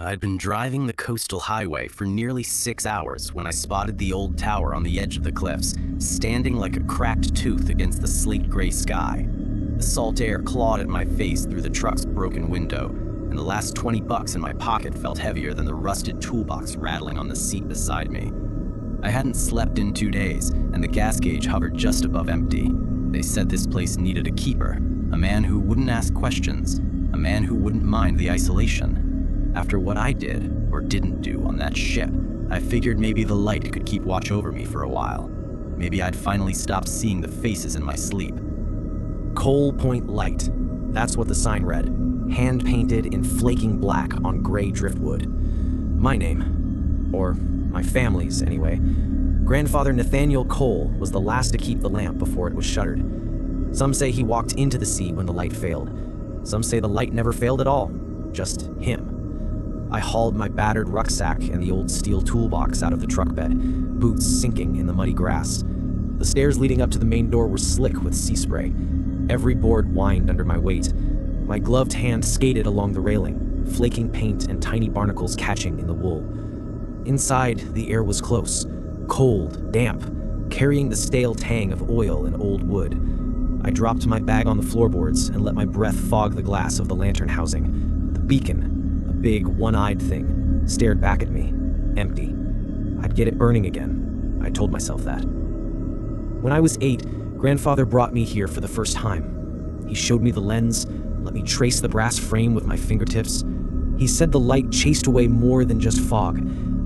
I'd been driving the coastal highway for nearly 6 hours when I spotted the old tower on the edge of the cliffs, standing like a cracked tooth against the slate gray sky. The salt air clawed at my face through the truck's broken window, and the last $20 in my pocket felt heavier than the rusted toolbox rattling on the seat beside me. I hadn't slept in 2 days, and the gas gauge hovered just above empty. They said this place needed a keeper, a man who wouldn't ask questions, a man who wouldn't mind the isolation. After what I did, or didn't do, on that ship, I figured maybe the light could keep watch over me for a while. Maybe I'd finally stop seeing the faces in my sleep. Coal Point Light. That's what the sign read, hand-painted in flaking black on gray driftwood. My name, or my family's anyway. Grandfather Nathaniel Cole was the last to keep the lamp before it was shuttered. Some say he walked into the sea when the light failed. Some say the light never failed at all, just him. I hauled my battered rucksack and the old steel toolbox out of the truck bed, boots sinking in the muddy grass. The stairs leading up to the main door were slick with sea spray. Every board whined under my weight. My gloved hand skated along the railing, flaking paint and tiny barnacles catching in the wool. Inside, the air was close, cold, damp, carrying the stale tang of oil and old wood. I dropped my bag on the floorboards and let my breath fog the glass of the lantern housing. The beacon, a big, one-eyed thing, stared back at me, empty. I'd get it burning again. I told myself that. When I was 8, Grandfather brought me here for the first time. He showed me the lens, let me trace the brass frame with my fingertips. He said the light chased away more than just fog,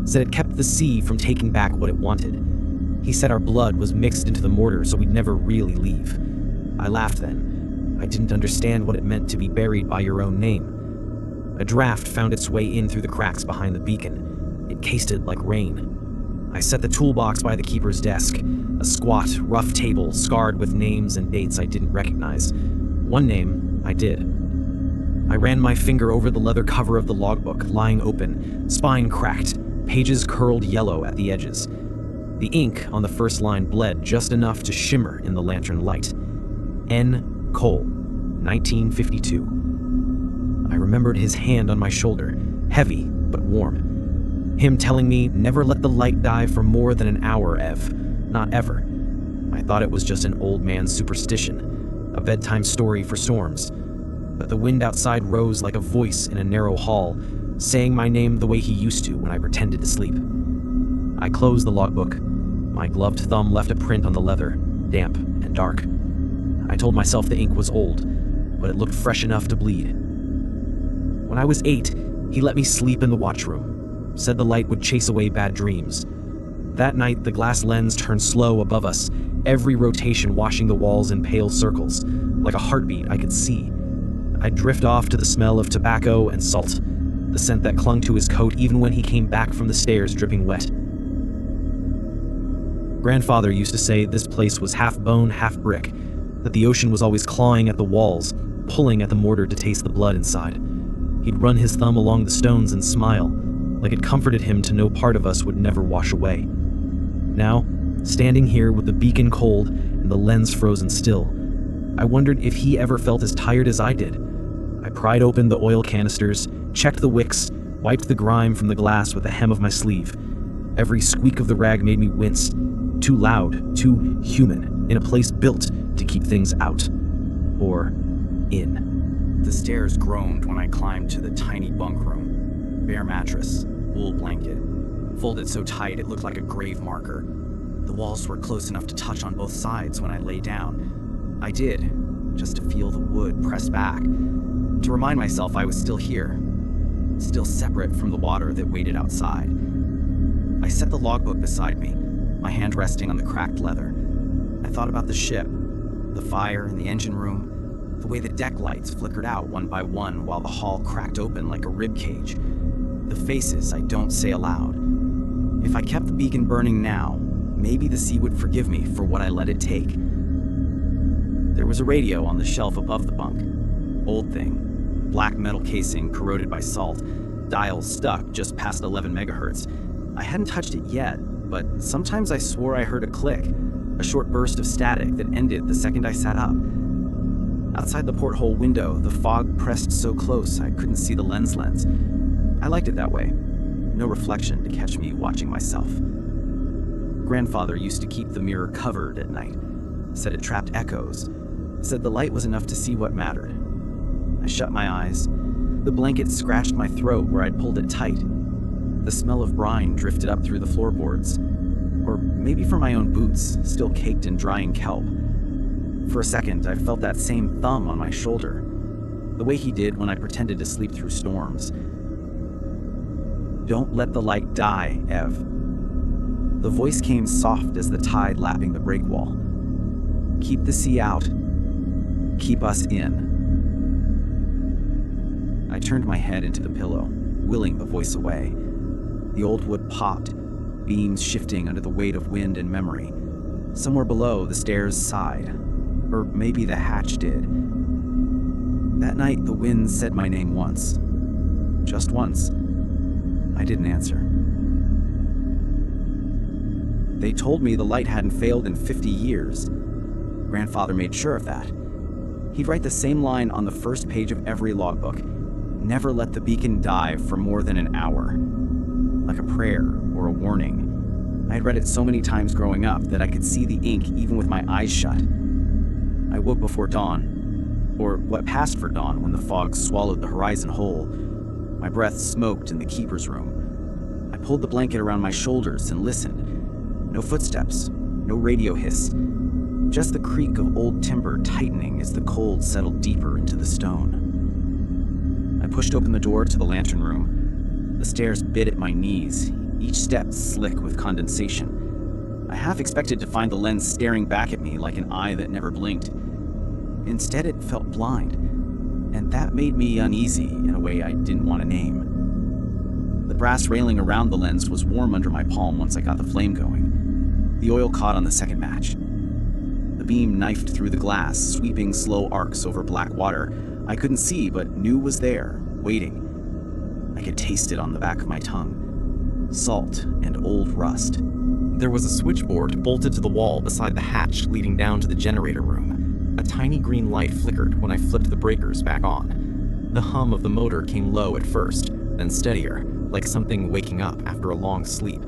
said it kept the sea from taking back what it wanted. He said our blood was mixed into the mortar so we'd never really leave. I laughed then. I didn't understand what it meant to be buried by your own name. A draft found its way in through the cracks behind the beacon. It tasted like rain. I set the toolbox by the keeper's desk, a squat, rough table scarred with names and dates I didn't recognize. One name I did. I ran my finger over the leather cover of the logbook, lying open, spine cracked, pages curled yellow at the edges. The ink on the first line bled just enough to shimmer in the lantern light. N. Cole, 1952. I remembered his hand on my shoulder, heavy but warm. Him telling me, never let the light die for more than an hour, Ev. Not ever. I thought it was just an old man's superstition, a bedtime story for storms. But the wind outside rose like a voice in a narrow hall, saying my name the way he used to when I pretended to sleep. I closed the logbook. My gloved thumb left a print on the leather, damp and dark. I told myself the ink was old, but it looked fresh enough to bleed. When I was 8, he let me sleep in the watchroom, said the light would chase away bad dreams. That night, the glass lens turned slow above us, every rotation washing the walls in pale circles, like a heartbeat I could see. I'd drift off to the smell of tobacco and salt, the scent that clung to his coat even when he came back from the stairs dripping wet. Grandfather used to say this place was half bone, half brick, that the ocean was always clawing at the walls, pulling at the mortar to taste the blood inside. He'd run his thumb along the stones and smile, like it comforted him to know part of us would never wash away. Now, standing here with the beacon cold and the lens frozen still, I wondered if he ever felt as tired as I did. I pried open the oil canisters, checked the wicks, wiped the grime from the glass with the hem of my sleeve. Every squeak of the rag made me wince. Too loud, too human, in a place built to keep things out. Or in. The stairs groaned when I climbed to the tiny bunk room. Bare mattress, wool blanket, folded so tight it looked like a grave marker. The walls were close enough to touch on both sides when I lay down. I did, just to feel the wood pressed back, to remind myself I was still here, still separate from the water that waited outside. I set the logbook beside me, my hand resting on the cracked leather. I thought about the ship, the fire in the engine room, the way the deck lights flickered out one by one while the hull cracked open like a rib cage. The faces I don't say aloud. If I kept the beacon burning now, maybe the sea would forgive me for what I let it take. There was a radio on the shelf above the bunk. Old thing. Black metal casing corroded by salt. Dials stuck just past 11 megahertz. I hadn't touched it yet, but sometimes I swore I heard a click, a short burst of static that ended the second I sat up. Outside the porthole window, the fog pressed so close I couldn't see the lens, I liked it that way. No reflection to catch me watching myself. Grandfather used to keep the mirror covered at night. Said it trapped echoes. Said the light was enough to see what mattered. I shut my eyes. The blanket scratched my throat where I'd pulled it tight. The smell of brine drifted up through the floorboards. Or maybe from my own boots, still caked in drying kelp. For a second, I felt that same thumb on my shoulder. The way he did when I pretended to sleep through storms. "Don't let the light die, Ev." The voice came soft as the tide lapping the break wall. "Keep the sea out. Keep us in." I turned my head into the pillow, willing the voice away. The old wood popped, beams shifting under the weight of wind and memory. Somewhere below, the stairs sighed. Or maybe the hatch did. That night, the wind said my name once. Just once. I didn't answer. They told me the light hadn't failed in 50 years. Grandfather made sure of that. He'd write the same line on the first page of every logbook. Never let the beacon die for more than an hour. Like a prayer or a warning. I had read it so many times growing up that I could see the ink even with my eyes shut. I woke before dawn, or what passed for dawn when the fog swallowed the horizon whole. My breath smoked in the keeper's room. I pulled the blanket around my shoulders and listened. No footsteps, no radio hiss, just the creak of old timber tightening as the cold settled deeper into the stone. I pushed open the door to the lantern room. The stairs bit at my knees, each step slick with condensation. I half expected to find the lens staring back at me like an eye that never blinked. Instead, it felt blind, and that made me uneasy in a way I didn't want to name. The brass railing around the lens was warm under my palm once I got the flame going. The oil caught on the second match. The beam knifed through the glass, sweeping slow arcs over black water I couldn't see but knew was there, waiting. I could taste it on the back of my tongue. Salt and old rust. There was a switchboard bolted to the wall beside the hatch leading down to the generator room. A tiny green light flickered when I flipped the breakers back on. The hum of the motor came low at first, then steadier, like something waking up after a long sleep.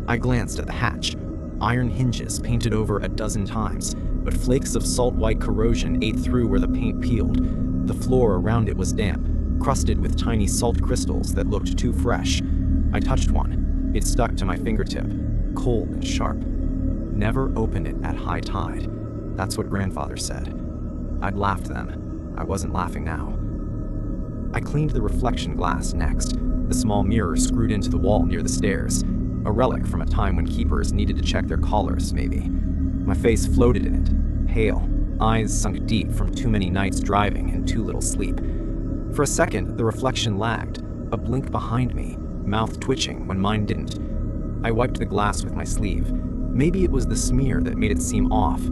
I glanced at the hatch. Iron hinges painted over a dozen times, but flakes of salt-white corrosion ate through where the paint peeled. The floor around it was damp, crusted with tiny salt crystals that looked too fresh. I touched one. It stuck to my fingertip, cold and sharp. Never open it at high tide. That's what Grandfather said. I'd laughed then. I wasn't laughing now. I cleaned the reflection glass next, the small mirror screwed into the wall near the stairs. A relic from a time when keepers needed to check their collars, maybe. My face floated in it, pale, eyes sunk deep from too many nights driving and too little sleep. For a second, the reflection lagged, a blink behind me, mouth twitching when mine didn't. I wiped the glass with my sleeve. Maybe it was the smear that made it seem off,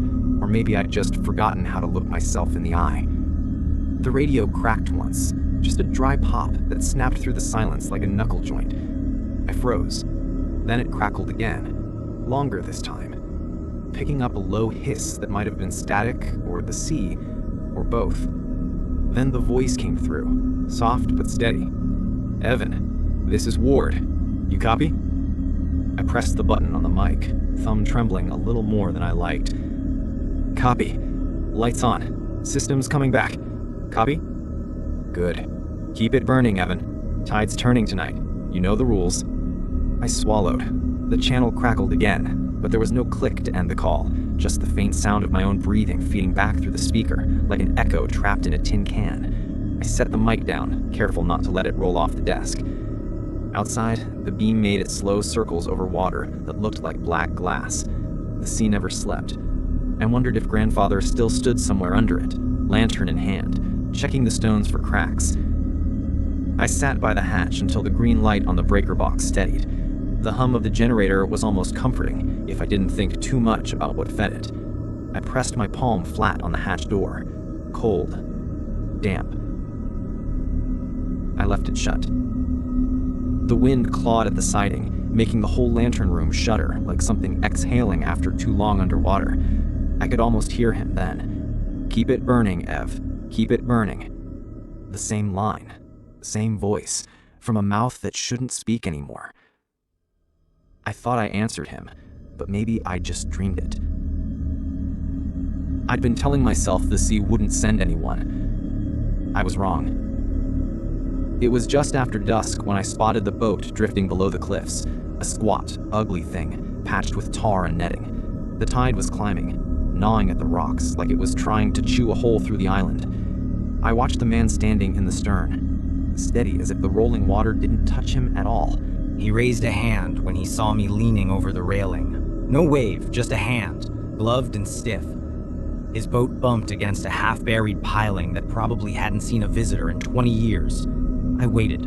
or maybe I'd just forgotten how to look myself in the eye. The radio cracked once, just a dry pop that snapped through the silence like a knuckle joint. I froze. Then it crackled again, longer this time, picking up a low hiss that might have been static, or the sea, or both. Then the voice came through, soft but steady. "Evan, this is Ward. You copy?" I pressed the button on the mic, thumb trembling a little more than I liked. "Copy. Lights on. Systems coming back. Copy?" "Good. Keep it burning, Evan. Tide's turning tonight. You know the rules." I swallowed. The channel crackled again, but there was no click to end the call, just the faint sound of my own breathing feeding back through the speaker, like an echo trapped in a tin can. I set the mic down, careful not to let it roll off the desk. Outside, the beam made its slow circles over water that looked like black glass. The sea never slept. I wondered if Grandfather still stood somewhere under it, lantern in hand, checking the stones for cracks. I sat by the hatch until the green light on the breaker box steadied. The hum of the generator was almost comforting if I didn't think too much about what fed it. I pressed my palm flat on the hatch door. Cold. Damp. I left it shut. The wind clawed at the siding, making the whole lantern room shudder like something exhaling after too long underwater. I could almost hear him then. "Keep it burning, Ev. Keep it burning." The same line. Same voice. from a mouth that shouldn't speak anymore. I thought I answered him, but maybe I just dreamed it. I'd been telling myself the sea wouldn't send anyone. I was wrong. It was just after dusk when I spotted the boat drifting below the cliffs, a squat, ugly thing, patched with tar and netting. The tide was climbing, gnawing at the rocks like it was trying to chew a hole through the island. I watched the man standing in the stern, steady as if the rolling water didn't touch him at all. He raised a hand when he saw me leaning over the railing. No wave, just a hand, gloved and stiff. His boat bumped against a half-buried piling that probably hadn't seen a visitor in 20 years. I waited.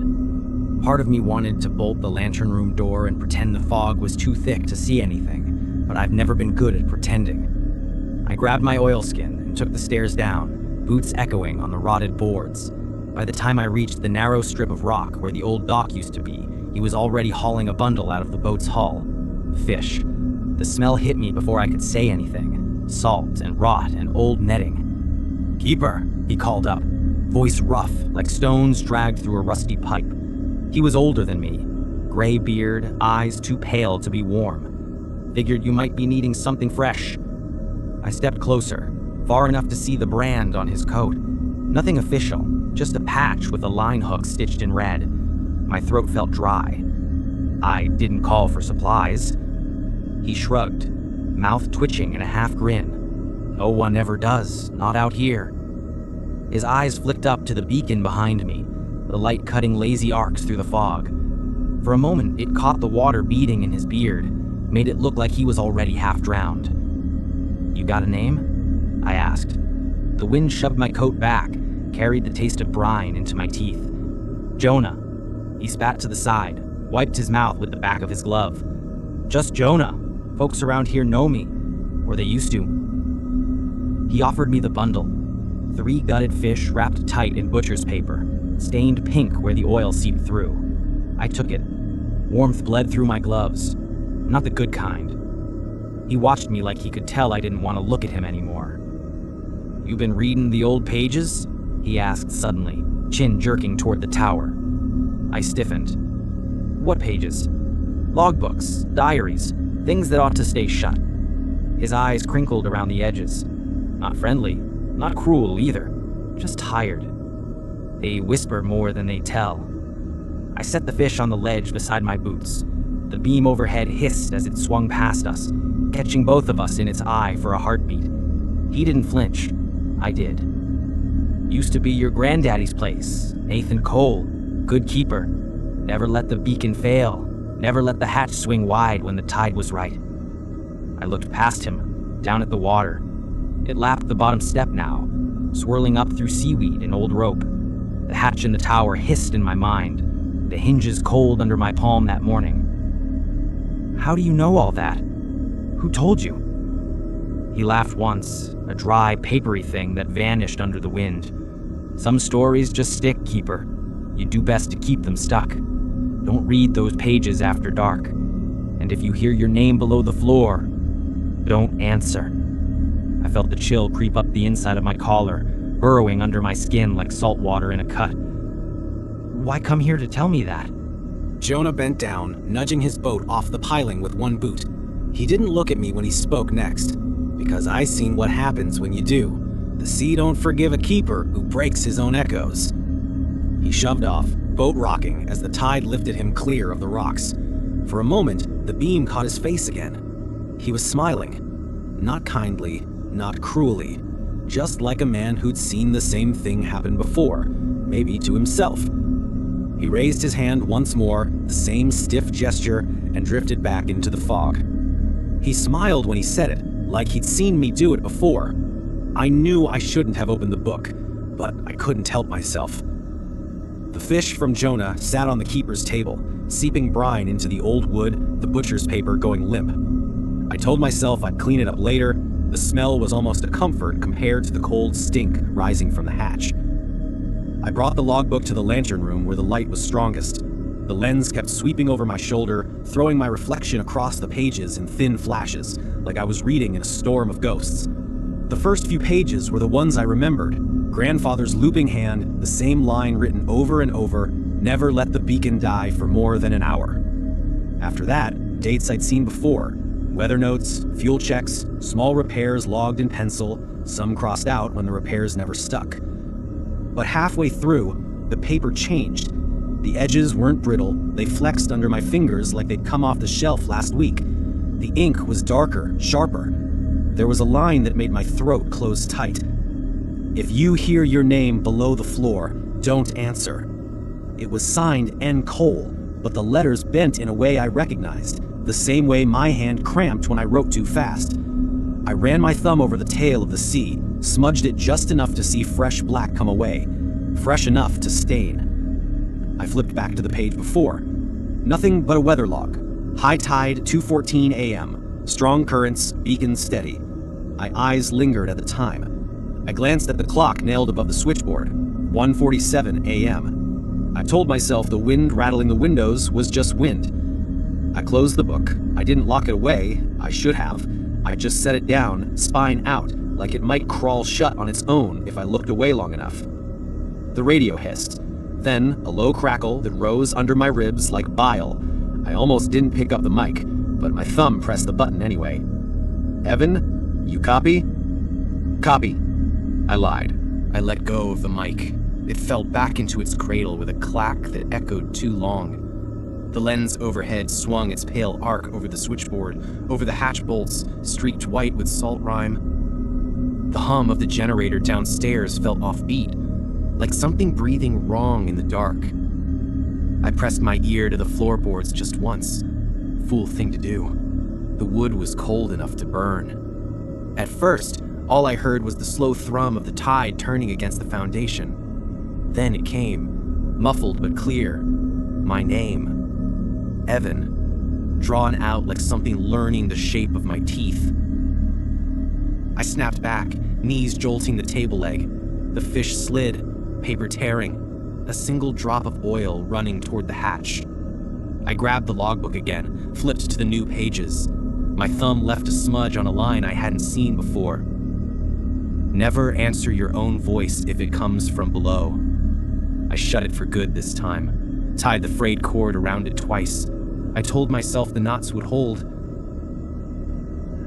Part of me wanted to bolt the lantern room door and pretend the fog was too thick to see anything, but I've never been good at pretending. I grabbed my oilskin and took the stairs down, boots echoing on the rotted boards. By the time I reached the narrow strip of rock where the old dock used to be, he was already hauling a bundle out of the boat's hull. Fish. The smell hit me before I could say anything. Salt and rot and old netting. "Keeper," he called up, voice rough, like stones dragged through a rusty pipe. He was older than me, gray beard, eyes too pale to be warm. Figured you might be needing something fresh. I stepped closer, far enough to see the brand on his coat. Nothing official, just a patch with a line hook stitched in red. My throat felt dry. I didn't call for supplies. He shrugged, mouth twitching in a half grin. No one ever does, not out here. His eyes flicked up to the beacon behind me, the light cutting lazy arcs through the fog. For a moment, it caught the water beating in his beard, made it look like he was already half drowned. "You got a name?" I asked. The wind shoved my coat back, carried the taste of brine into my teeth. "Jonah." He spat to the side, wiped his mouth with the back of his glove. "Just Jonah. Folks around here know me, or they used to." He offered me the bundle. 3 gutted fish wrapped tight in butcher's paper, stained pink where the oil seeped through. I took it. Warmth bled through my gloves. Not the good kind. He watched me like he could tell I didn't want to look at him anymore. "You been reading the old pages?" he asked suddenly, chin jerking toward the tower. I stiffened. "What pages?" "Logbooks, diaries, things that ought to stay shut." His eyes crinkled around the edges. Not friendly, not cruel either, just tired. They whisper more than they tell. I set the fish on the ledge beside my boots. The beam overhead hissed as it swung past us, catching both of us in its eye for a heartbeat. He didn't flinch. I did. "Used to be your granddaddy's place, Nathan Cole, good keeper. Never let the beacon fail. Never let the hatch swing wide when the tide was right." I looked past him, down at the water. It lapped the bottom step now, swirling up through seaweed and old rope. The hatch in the tower hissed in my mind, the hinges cold under my palm that morning. "How do you know all that? Who told you?" He laughed once, a dry, papery thing that vanished under the wind. "Some stories just stick, Keeper. You do best to keep them stuck. Don't read those pages after dark. And if you hear your name below the floor, don't answer." I felt the chill creep up the inside of my collar, burrowing under my skin like salt water in a cut. "Why come here to tell me that?" Jonah bent down, nudging his boat off the piling with one boot. He didn't look at me when he spoke next, because I seen what happens when you do. The sea don't forgive a keeper who breaks his own echoes. He shoved off, boat rocking as the tide lifted him clear of the rocks. For a moment, the beam caught his face again. He was smiling. Not kindly, not cruelly. Just like a man who'd seen the same thing happen before, maybe to himself. He raised his hand once more, the same stiff gesture, and drifted back into the fog. He smiled when he said it, like he'd seen me do it before. I knew I shouldn't have opened the book, but I couldn't help myself. The fish from Jonah sat on the keeper's table, seeping brine into the old wood, the butcher's paper going limp. I told myself I'd clean it up later. The smell was almost a comfort compared to the cold stink rising from the hatch. I brought the logbook to the lantern room where the light was strongest. The lens kept sweeping over my shoulder, throwing my reflection across the pages in thin flashes, like I was reading in a storm of ghosts. The first few pages were the ones I remembered. Grandfather's looping hand, the same line written over and over, Never let the beacon die for more than an hour. After that, dates I'd seen before. Weather notes, fuel checks, small repairs logged in pencil, some crossed out when the repairs never stuck. But halfway through, the paper changed. The edges weren't brittle, they flexed under my fingers like they'd come off the shelf last week. The ink was darker, sharper. There was a line that made my throat close tight. If you hear your name below the floor, don't answer. It was signed N. Cole, but the letters bent in a way I recognized, the same way my hand cramped when I wrote too fast. I ran my thumb over the tail of the C, smudged it just enough to see fresh black come away, fresh enough to stain. I flipped back to the page before. Nothing but a weather log. High tide, 2:14 a.m. Strong currents, beacon steady. My eyes lingered at the time. I glanced at the clock nailed above the switchboard. 1:47 a.m. I told myself the wind rattling the windows was just wind. I closed the book. I didn't lock it away. I should have. I just set it down, spine out, like it might crawl shut on its own if I looked away long enough. The radio hissed. Then, a low crackle that rose under my ribs like bile. I almost didn't pick up the mic, but my thumb pressed the button anyway. Evan, you copy? Copy. I lied. I let go of the mic. It fell back into its cradle with a clack that echoed too long. The lens overhead swung its pale arc over the switchboard, over the hatch bolts, streaked white with salt rime. The hum of the generator downstairs felt offbeat, like something breathing wrong in the dark. I pressed my ear to the floorboards just once. Fool thing to do. The wood was cold enough to burn. At first, all I heard was the slow thrum of the tide turning against the foundation. Then it came, muffled but clear. My name. Evan, drawn out like something learning the shape of my teeth. I snapped back, knees jolting the table leg. The fish slid, paper tearing, a single drop of oil running toward the hatch. I grabbed the logbook again, flipped to the new pages. My thumb left a smudge on a line I hadn't seen before. Never answer your own voice if it comes from below. I shut it for good this time, tied the frayed cord around it twice. I told myself the knots would hold.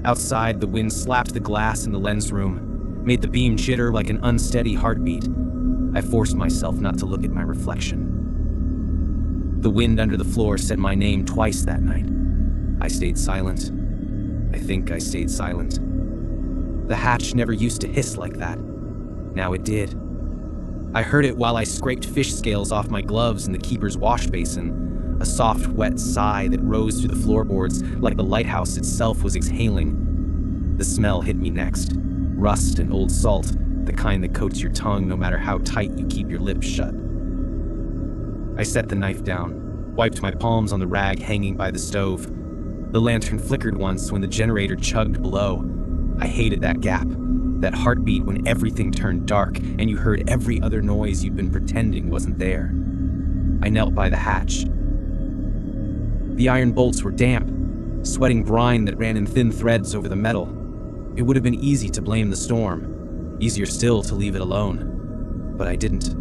Outside, the wind slapped the glass in the lens room, made the beam jitter like an unsteady heartbeat. I forced myself not to look at my reflection. The wind under the floor said my name twice that night. I stayed silent. I think I stayed silent. The hatch never used to hiss like that. Now it did. I heard it while I scraped fish scales off my gloves in the keeper's wash basin, a soft, wet sigh that rose through the floorboards like the lighthouse itself was exhaling. The smell hit me next. Rust and old salt, the kind that coats your tongue no matter how tight you keep your lips shut. I set the knife down, wiped my palms on the rag hanging by the stove. The lantern flickered once when the generator chugged below. I hated that gap, that heartbeat when everything turned dark and you heard every other noise you'd been pretending wasn't there. I knelt by the hatch. The iron bolts were damp, sweating brine that ran in thin threads over the metal. It would have been easy to blame the storm, easier still to leave it alone. But I didn't.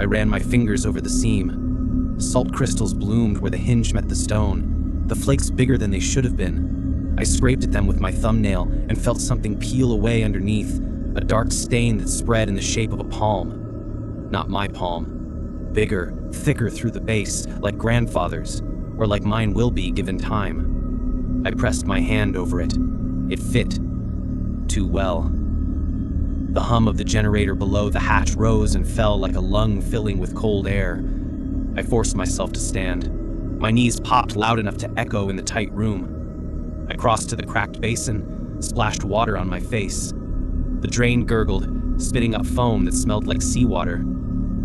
I ran my fingers over the seam. Salt crystals bloomed where the hinge met the stone, the flakes bigger than they should have been. I scraped at them with my thumbnail and felt something peel away underneath, a dark stain that spread in the shape of a palm. Not my palm. Bigger, thicker through the base, like grandfather's, or like mine will be given time. I pressed my hand over it. It fit. Too well. The hum of the generator below the hatch rose and fell like a lung filling with cold air. I forced myself to stand. My knees popped loud enough to echo in the tight room. I crossed to the cracked basin, splashed water on my face. The drain gurgled, spitting up foam that smelled like seawater.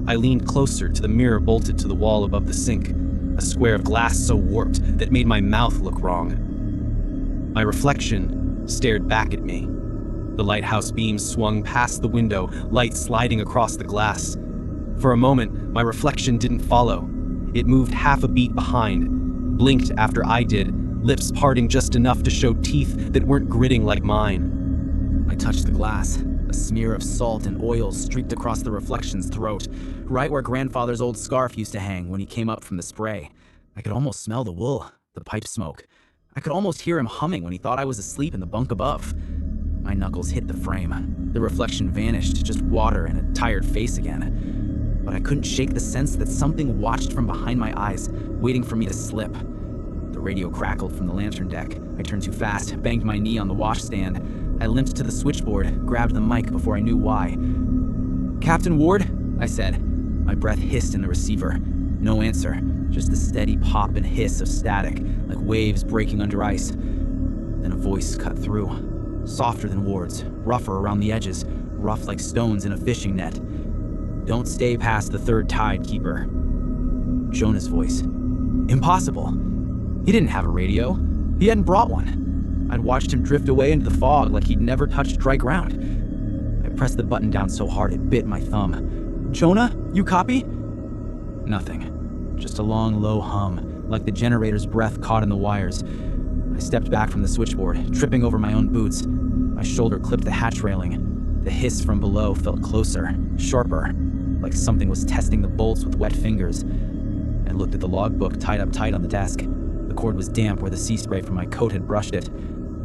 I leaned closer to the mirror bolted to the wall above the sink, a square of glass so warped that made my mouth look wrong. My reflection stared back at me. The lighthouse beam swung past the window, light sliding across the glass. For a moment, my reflection didn't follow. It moved half a beat behind, blinked after I did, lips parting just enough to show teeth that weren't gritting like mine. I touched the glass. A smear of salt and oil streaked across the reflection's throat, right where Grandfather's old scarf used to hang when he came up from the spray. I could almost smell the wool, the pipe smoke. I could almost hear him humming when he thought I was asleep in the bunk above. My knuckles hit the frame. The reflection vanished, just water and a tired face again. But I couldn't shake the sense that something watched from behind my eyes, waiting for me to slip. The radio crackled from the lantern deck. I turned too fast, banged my knee on the washstand. I limped to the switchboard, grabbed the mic before I knew why. "Captain Ward?" I said. My breath hissed in the receiver. No answer, just the steady pop and hiss of static, like waves breaking under ice. Then a voice cut through. Softer than Ward's, rougher around the edges, rough like stones in a fishing net. "Don't stay past the third tide, Keeper." Jonah's voice. Impossible. He didn't have a radio. He hadn't brought one. I'd watched him drift away into the fog like he'd never touched dry ground. I pressed the button down so hard it bit my thumb. "Jonah, you copy?" Nothing. Just a long, low hum, like the generator's breath caught in the wires. I stepped back from the switchboard, tripping over my own boots. My shoulder clipped the hatch railing. The hiss from below felt closer, sharper, like something was testing the bolts with wet fingers. I looked at the logbook tied up tight on the desk. The cord was damp where the sea spray from my coat had brushed it.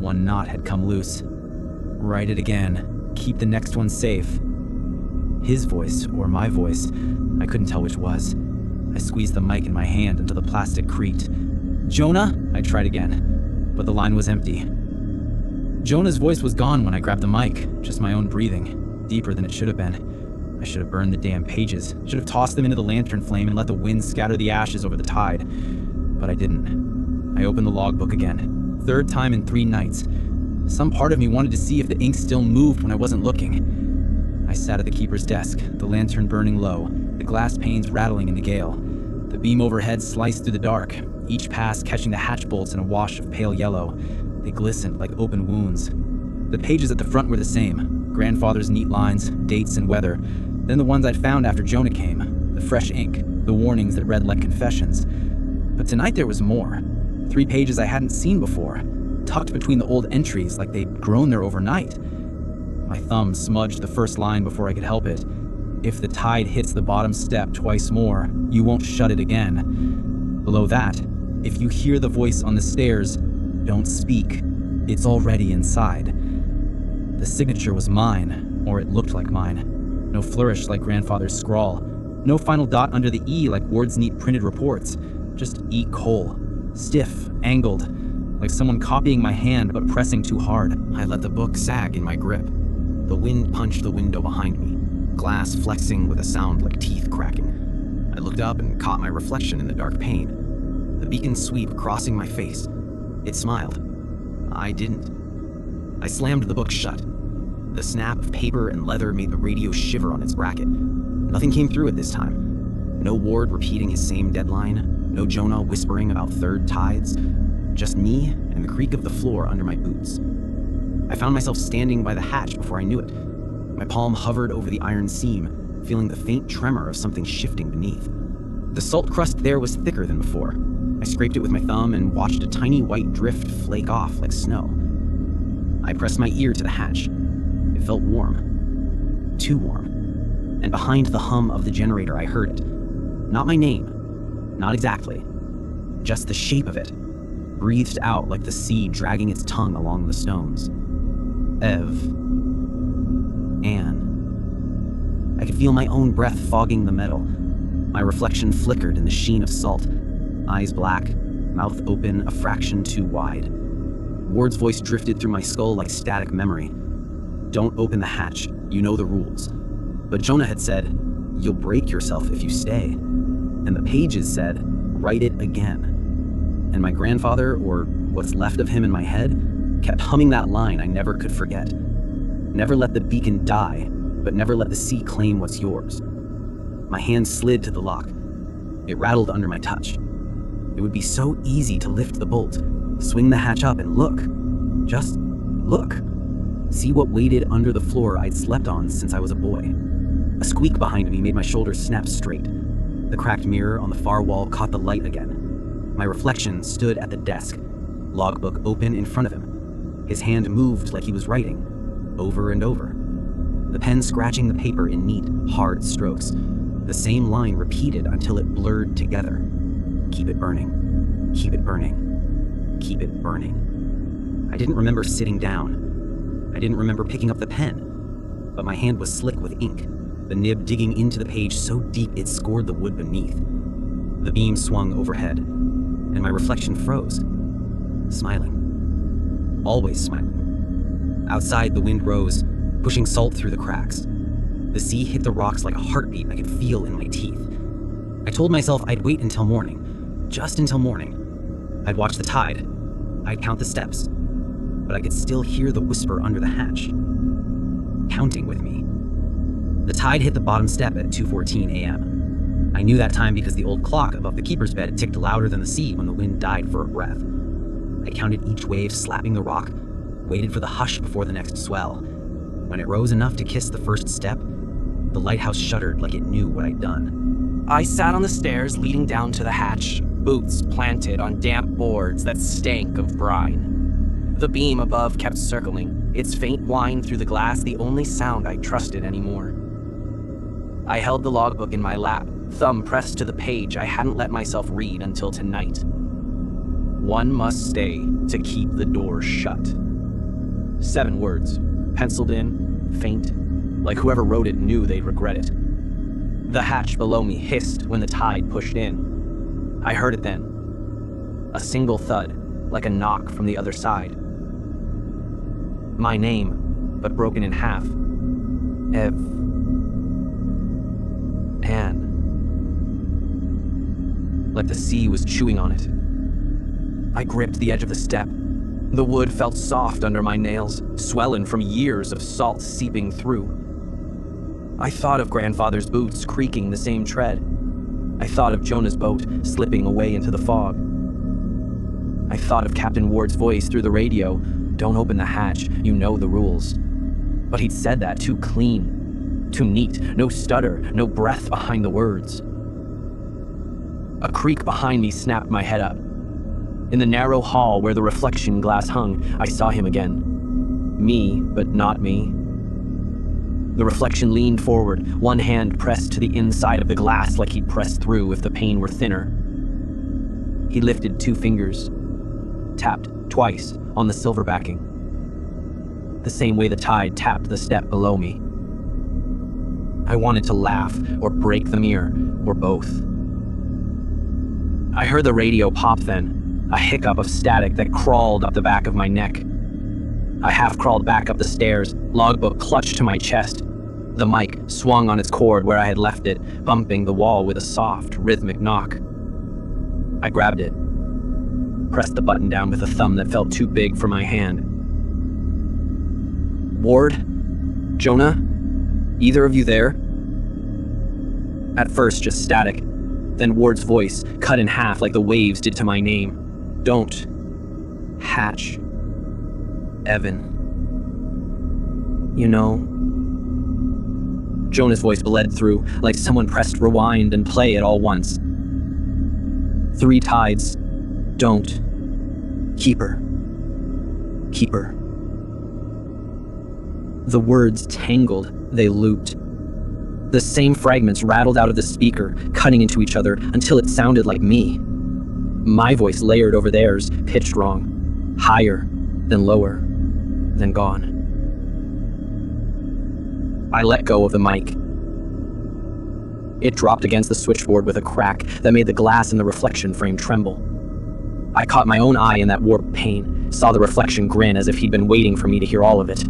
One knot had come loose. Write it again. Keep the next one safe. His voice, or my voice, I couldn't tell which was. I squeezed the mic in my hand until the plastic creaked. "Jonah?" I tried again, but the line was empty. Jonah's voice was gone when I grabbed the mic, just my own breathing, deeper than it should have been. I should have burned the damn pages, should have tossed them into the lantern flame and let the wind scatter the ashes over the tide. But I didn't. I opened the logbook again. Third time in 3 nights. Some part of me wanted to see if the ink still moved when I wasn't looking. I sat at the keeper's desk, the lantern burning low, the glass panes rattling in the gale. The beam overhead sliced through the dark, each pass catching the hatch bolts in a wash of pale yellow. They glistened like open wounds. The pages at the front were the same, Grandfather's neat lines, dates, and weather. Then the ones I'd found after Jonah came, the fresh ink, the warnings that read like confessions. But tonight there was more. 3 pages I hadn't seen before, tucked between the old entries like they'd grown there overnight. My thumb smudged the first line before I could help it. "If the tide hits the bottom step twice more, you won't shut it again." Below that, "If you hear the voice on the stairs, don't speak. It's already inside." The signature was mine, or it looked like mine. No flourish like Grandfather's scrawl. No final dot under the E like Ward's neat printed reports. Just E. Cole. Stiff, angled, like someone copying my hand but pressing too hard. I let the book sag in my grip. The wind punched the window behind me, glass flexing with a sound like teeth cracking. I looked up and caught my reflection in the dark pane. The beacon sweep crossing my face. It smiled. I didn't. I slammed the book shut. The snap of paper and leather made the radio shiver on its bracket. Nothing came through it this time. No Ward repeating his same deadline. No Jonah whispering about third tides. Just me and the creak of the floor under my boots. I found myself standing by the hatch before I knew it. My palm hovered over the iron seam, feeling the faint tremor of something shifting beneath. The salt crust there was thicker than before. I scraped it with my thumb and watched a tiny white drift flake off like snow. I pressed my ear to the hatch. It felt warm. Too warm. And behind the hum of the generator I heard it. Not my name. Not exactly. Just the shape of it. Breathed out like the sea dragging its tongue along the stones. Ev. Anne. I could feel my own breath fogging the metal. My reflection flickered in the sheen of salt. Eyes black, mouth open a fraction too wide. Ward's voice drifted through my skull like static memory. "Don't open the hatch. You know the rules." But Jonah had said, "You'll break yourself if you stay." And the pages said, "Write it again." And my grandfather, or what's left of him in my head, kept humming that line I never could forget. "Never let the beacon die, but never let the sea claim what's yours." My hand slid to the lock. It rattled under my touch. It would be so easy to lift the bolt, swing the hatch up and look. Just look. See what waited under the floor I'd slept on since I was a boy. A squeak behind me made my shoulders snap straight. The cracked mirror on the far wall caught the light again. My reflection stood at the desk, logbook open in front of him. His hand moved like he was writing, over and over. the pen scratching the paper in neat, hard strokes. The same line repeated until it blurred together. Keep it burning. Keep it burning. Keep it burning. I didn't remember sitting down. I didn't remember picking up the pen, but my hand was slick with ink, the nib digging into the page so deep it scored the wood beneath. The beam swung overhead, and my reflection froze, smiling. Always smiling. Outside, the wind rose, pushing salt through the cracks. The sea hit the rocks like a heartbeat I could feel in my teeth. I told myself I'd wait until morning, just until morning. I'd watch the tide. I'd count the steps. But I could still hear the whisper under the hatch, counting with me. The tide hit the bottom step at 2:14 a.m. I knew that time because the old clock above the keeper's bed ticked louder than the sea when the wind died for a breath. I counted each wave slapping the rock, waited for the hush before the next swell. When it rose enough to kiss the first step, the lighthouse shuddered like it knew what I'd done. I sat on the stairs leading down to the hatch, boots planted on damp boards that stank of brine. The beam above kept circling, its faint whine through the glass the only sound I trusted anymore. I held the logbook in my lap, thumb pressed to the page I hadn't let myself read until tonight. One must stay to keep the door shut. 7 words, penciled in, faint, like whoever wrote it knew they'd regret it. The hatch below me hissed when the tide pushed in. I heard it then. A single thud, like a knock from the other side. My name, but broken in half. Anne. Like the sea was chewing on it. I gripped the edge of the step. The wood felt soft under my nails, swelling from years of salt seeping through. I thought of grandfather's boots creaking the same tread. I thought of Jonah's boat slipping away into the fog. I thought of Captain Ward's voice through the radio, "Don't open the hatch, you know the rules." But he'd said that too clean, too neat, no stutter, no breath behind the words. A creak behind me snapped my head up. In the narrow hall where the reflection glass hung, I saw him again. Me, but not me. The reflection leaned forward, one hand pressed to the inside of the glass like he'd pressed through if the pane were thinner. He lifted 2 fingers, tapped twice on the silver backing, the same way the tide tapped the step below me. I wanted to laugh or break the mirror, or both. I heard the radio pop then, a hiccup of static that crawled up the back of my neck. I half crawled back up the stairs, logbook clutched to my chest. The mic swung on its cord where I had left it, bumping the wall with a soft, rhythmic knock. I grabbed it, pressed the button down with a thumb that felt too big for my hand. "Ward? Jonah? Either of you there?" At first, just static. Then Ward's voice, cut in half like the waves did to my name. "Don't. Hatch. Evan. You know." Jonah's voice bled through, like someone pressed rewind and play at all once. 3 tides. Don't. Keep her. Keep her. The words tangled, they looped. The same fragments rattled out of the speaker, cutting into each other until it sounded like me. My voice layered over theirs, pitched wrong. Higher, then lower, then gone. I let go of the mic. It dropped against the switchboard with a crack that made the glass in the reflection frame tremble. I caught my own eye in that warped pane, saw the reflection grin as if he'd been waiting for me to hear all of it.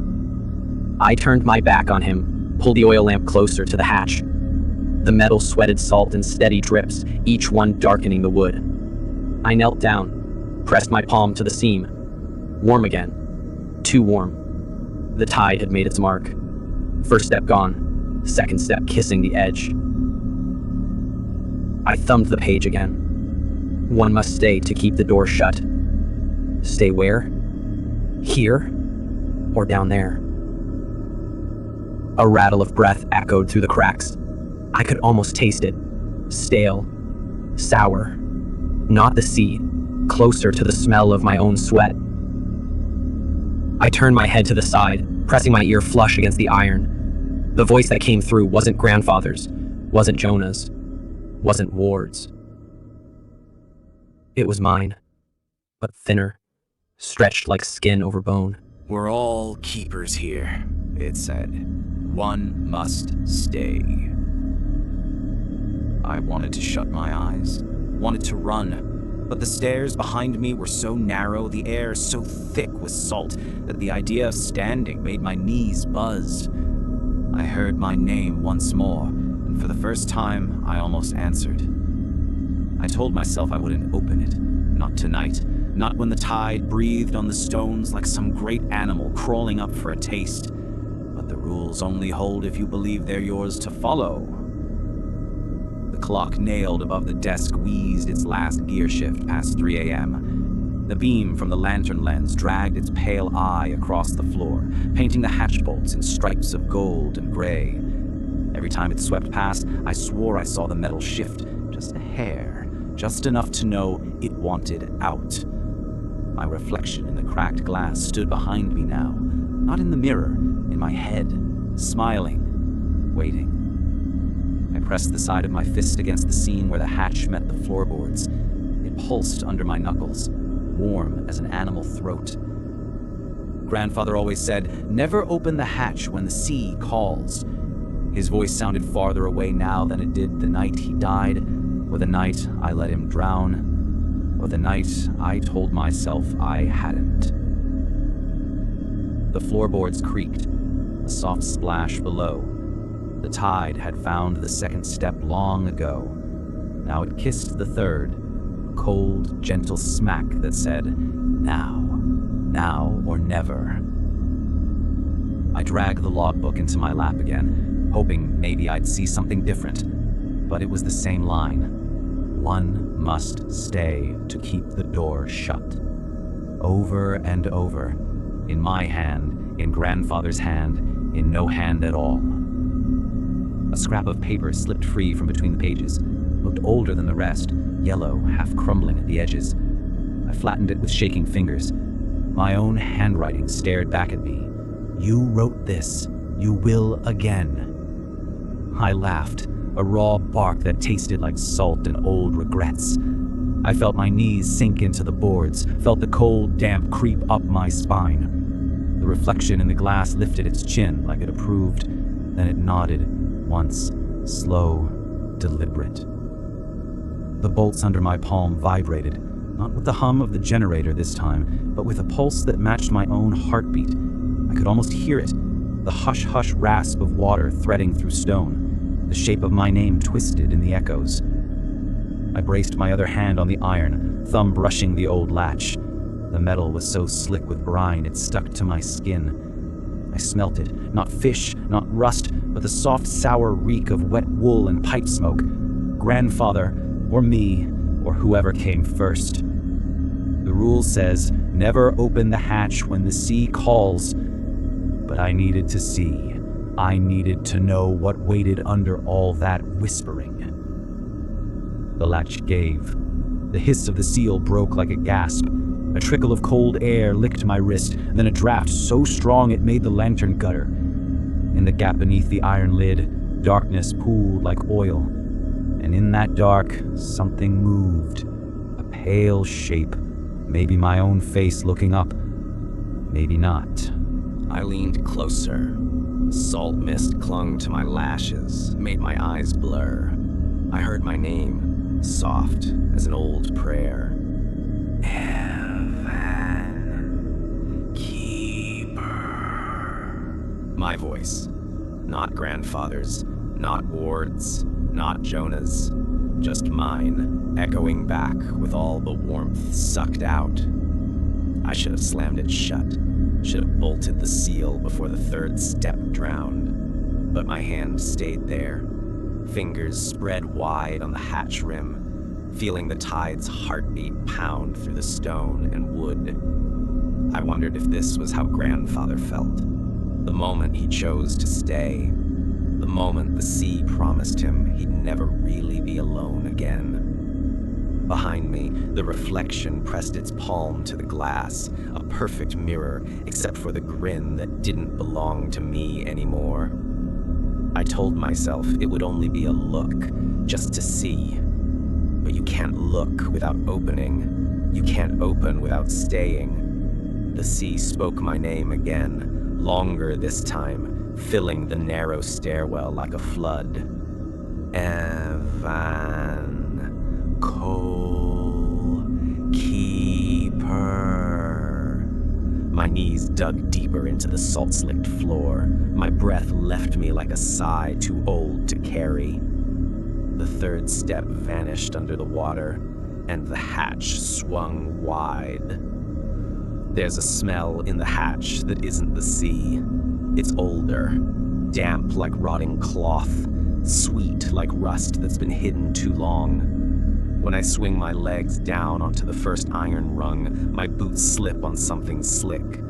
I turned my back on him, pulled the oil lamp closer to the hatch. The metal sweated salt in steady drips, each one darkening the wood. I knelt down, pressed my palm to the seam. Warm again. Too warm. The tide had made its mark. First step gone, second step kissing the edge. I thumbed the page again. One must stay to keep the door shut. Stay where? Here? Or down there? A rattle of breath echoed through the cracks. I could almost taste it. Stale. Sour. Not the sea. Closer to the smell of my own sweat. I turned my head to the side, pressing my ear flush against the iron. The voice that came through wasn't grandfather's, wasn't Jonah's, wasn't Ward's. It was mine, but thinner, stretched like skin over bone. "We're all keepers here," it said. "One must stay." I wanted to shut my eyes, wanted to run, but the stairs behind me were so narrow, the air so thick with salt, that the idea of standing made my knees buzz. I heard my name once more, and for the first time, I almost answered. I told myself I wouldn't open it. Not tonight. Not when the tide breathed on the stones like some great animal crawling up for a taste. But the rules only hold if you believe they're yours to follow. The clock nailed above the desk wheezed its last gear shift past 3 a.m. The beam from the lantern lens dragged its pale eye across the floor, painting the hatch bolts in stripes of gold and gray. Every time it swept past, I swore I saw the metal shift, just a hair, just enough to know it wanted out. My reflection in the cracked glass stood behind me now, not in the mirror, in my head, smiling, waiting. I pressed the side of my fist against the seam where the hatch met the floorboards. It pulsed under my knuckles, warm as an animal throat. Grandfather always said, "Never open the hatch when the sea calls." His voice sounded farther away now than it did the night he died, or the night I let him drown, or the night I told myself I hadn't. The floorboards creaked, a soft splash below. The tide had found the second step long ago. Now it kissed the third, cold, gentle smack that said, now or never. I dragged the logbook into my lap again, hoping maybe I'd see something different, but it was the same line. One must stay to keep the door shut. Over and over, in my hand, in grandfather's hand, in no hand at all. A scrap of paper slipped free from between the pages, looked older than the rest, yellow, half crumbling at the edges. I flattened it with shaking fingers. My own handwriting stared back at me. "You wrote this. You will again." I laughed, a raw bark that tasted like salt and old regrets. I felt my knees sink into the boards, felt the cold, damp creep up my spine. The reflection in the glass lifted its chin like it approved, then it nodded, once, slow, deliberate. The bolts under my palm vibrated, not with the hum of the generator this time, but with a pulse that matched my own heartbeat. I could almost hear it, the hush-hush rasp of water threading through stone, the shape of my name twisted in the echoes. I braced my other hand on the iron, thumb brushing the old latch. The metal was so slick with brine it stuck to my skin. I smelt it, not fish, not rust, but the soft, sour reek of wet wool and pipe smoke. Grandfather, or me, or whoever came first. The rule says, never open the hatch when the sea calls. But I needed to see. I needed to know what waited under all that whispering. The latch gave. The hiss of the seal broke like a gasp. A trickle of cold air licked my wrist, then a draft so strong it made the lantern gutter. In the gap beneath the iron lid, darkness pooled like oil. And in that dark, something moved. A pale shape. Maybe my own face looking up. Maybe not. I leaned closer. Salt mist clung to my lashes, made my eyes blur. I heard my name, soft as an old prayer. Evan, Keeper. My voice. Not grandfather's, not Ward's, not Jonah's. Just mine, echoing back with all the warmth sucked out. I should have slammed it shut. Should have bolted the seal before the third step drowned. But my hand stayed there, fingers spread wide on the hatch rim, feeling the tide's heartbeat pound through the stone and wood. I wondered if this was how grandfather felt. The moment he chose to stay. The moment the sea promised him he'd never really be alone again. Behind me, the reflection pressed its palm to the glass, a perfect mirror, except for the grin that didn't belong to me anymore. I told myself it would only be a look, just to see. But you can't look without opening. You can't open without staying. The sea spoke my name again, longer this time, filling the narrow stairwell like a flood. Evan Cole Keeper. My knees dug deeper into the salt-slicked floor. My breath left me like a sigh too old to carry. The third step vanished under the water, and the hatch swung wide. There's a smell in the hatch that isn't the sea. It's older, damp like rotting cloth, sweet like rust that's been hidden too long. When I swing my legs down onto the first iron rung, my boots slip on something slick.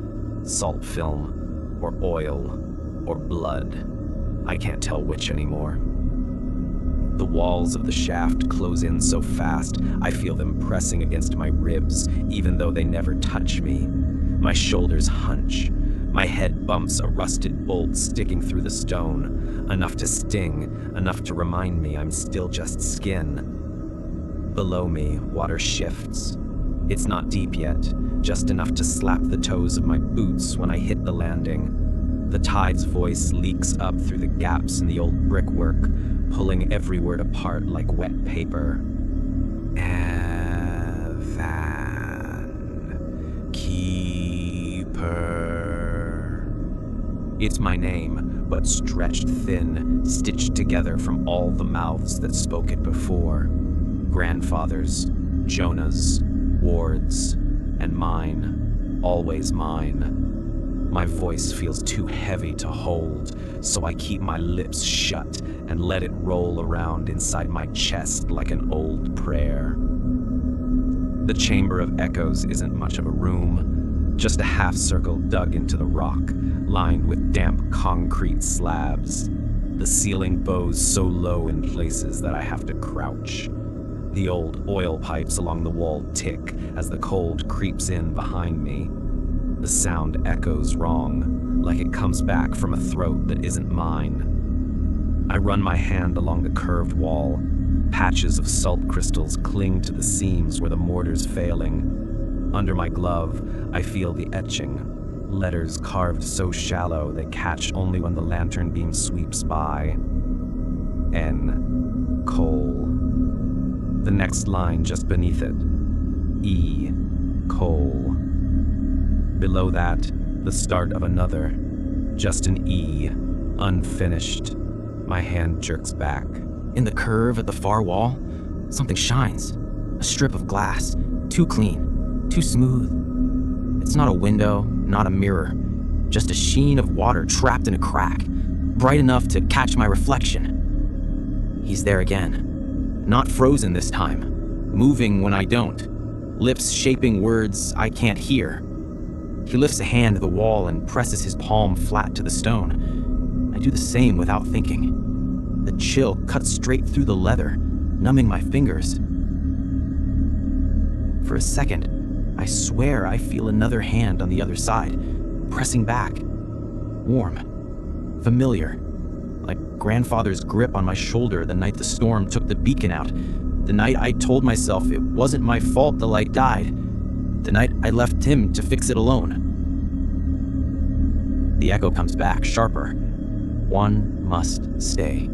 Salt film, or oil, or blood. I can't tell which anymore. The walls of the shaft close in so fast, I feel them pressing against my ribs, even though they never touch me. My shoulders hunch. My head bumps a rusted bolt sticking through the stone, enough to sting, enough to remind me I'm still just skin. Below me, water shifts. It's not deep yet, just enough to slap the toes of my boots when I hit the landing. The tide's voice leaks up through the gaps in the old brickwork, pulling every word apart like wet paper. Evan Keeper. It's my name, but stretched thin, stitched together from all the mouths that spoke it before. Grandfathers, Jonah's, Ward's, and mine, always mine. My voice feels too heavy to hold, so I keep my lips shut and let it roll around inside my chest like an old prayer. The Chamber of Echoes isn't much of a room, just a half circle dug into the rock, lined with damp concrete slabs. The ceiling bows so low in places that I have to crouch. The old oil pipes along the wall tick as the cold creeps in behind me. The sound echoes wrong, like it comes back from a throat that isn't mine. I run my hand along the curved wall. Patches of salt crystals cling to the seams where the mortar's failing. Under my glove, I feel the etching. Letters carved so shallow they catch only when the lantern beam sweeps by. N. Cole. The next line just beneath it. E. Cole. Below that, the start of another. Just an E. Unfinished. My hand jerks back. In the curve at the far wall, something shines. A strip of glass. Too clean. Too smooth. It's not a window, not a mirror. Just a sheen of water trapped in a crack. Bright enough to catch my reflection. He's there again. Not frozen this time. Moving when I don't. Lips shaping words I can't hear. He lifts a hand to the wall and presses his palm flat to the stone. I do the same without thinking. The chill cuts straight through the leather, numbing my fingers. For a second, I swear I feel another hand on the other side, pressing back. Warm. Familiar. Like grandfather's grip on my shoulder the night the storm took the beacon out. The night I told myself it wasn't my fault the light died. The night I left him to fix it alone. The echo comes back, sharper. One must stay.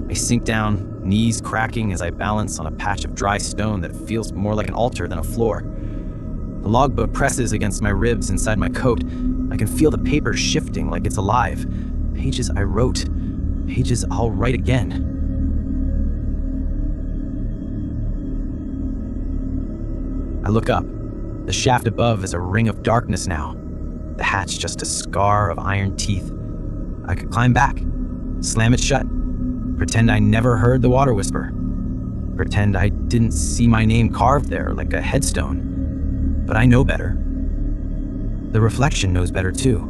I sink down, knees cracking as I balance on a patch of dry stone that feels more like an altar than a floor. The logbook presses against my ribs inside my coat. I can feel the paper shifting like it's alive. Pages I wrote. Pages I'll write again. I look up. The shaft above is a ring of darkness now. The hatch just a scar of iron teeth. I could climb back, slam it shut, pretend I never heard the water whisper. Pretend I didn't see my name carved there like a headstone. But I know better. The reflection knows better too.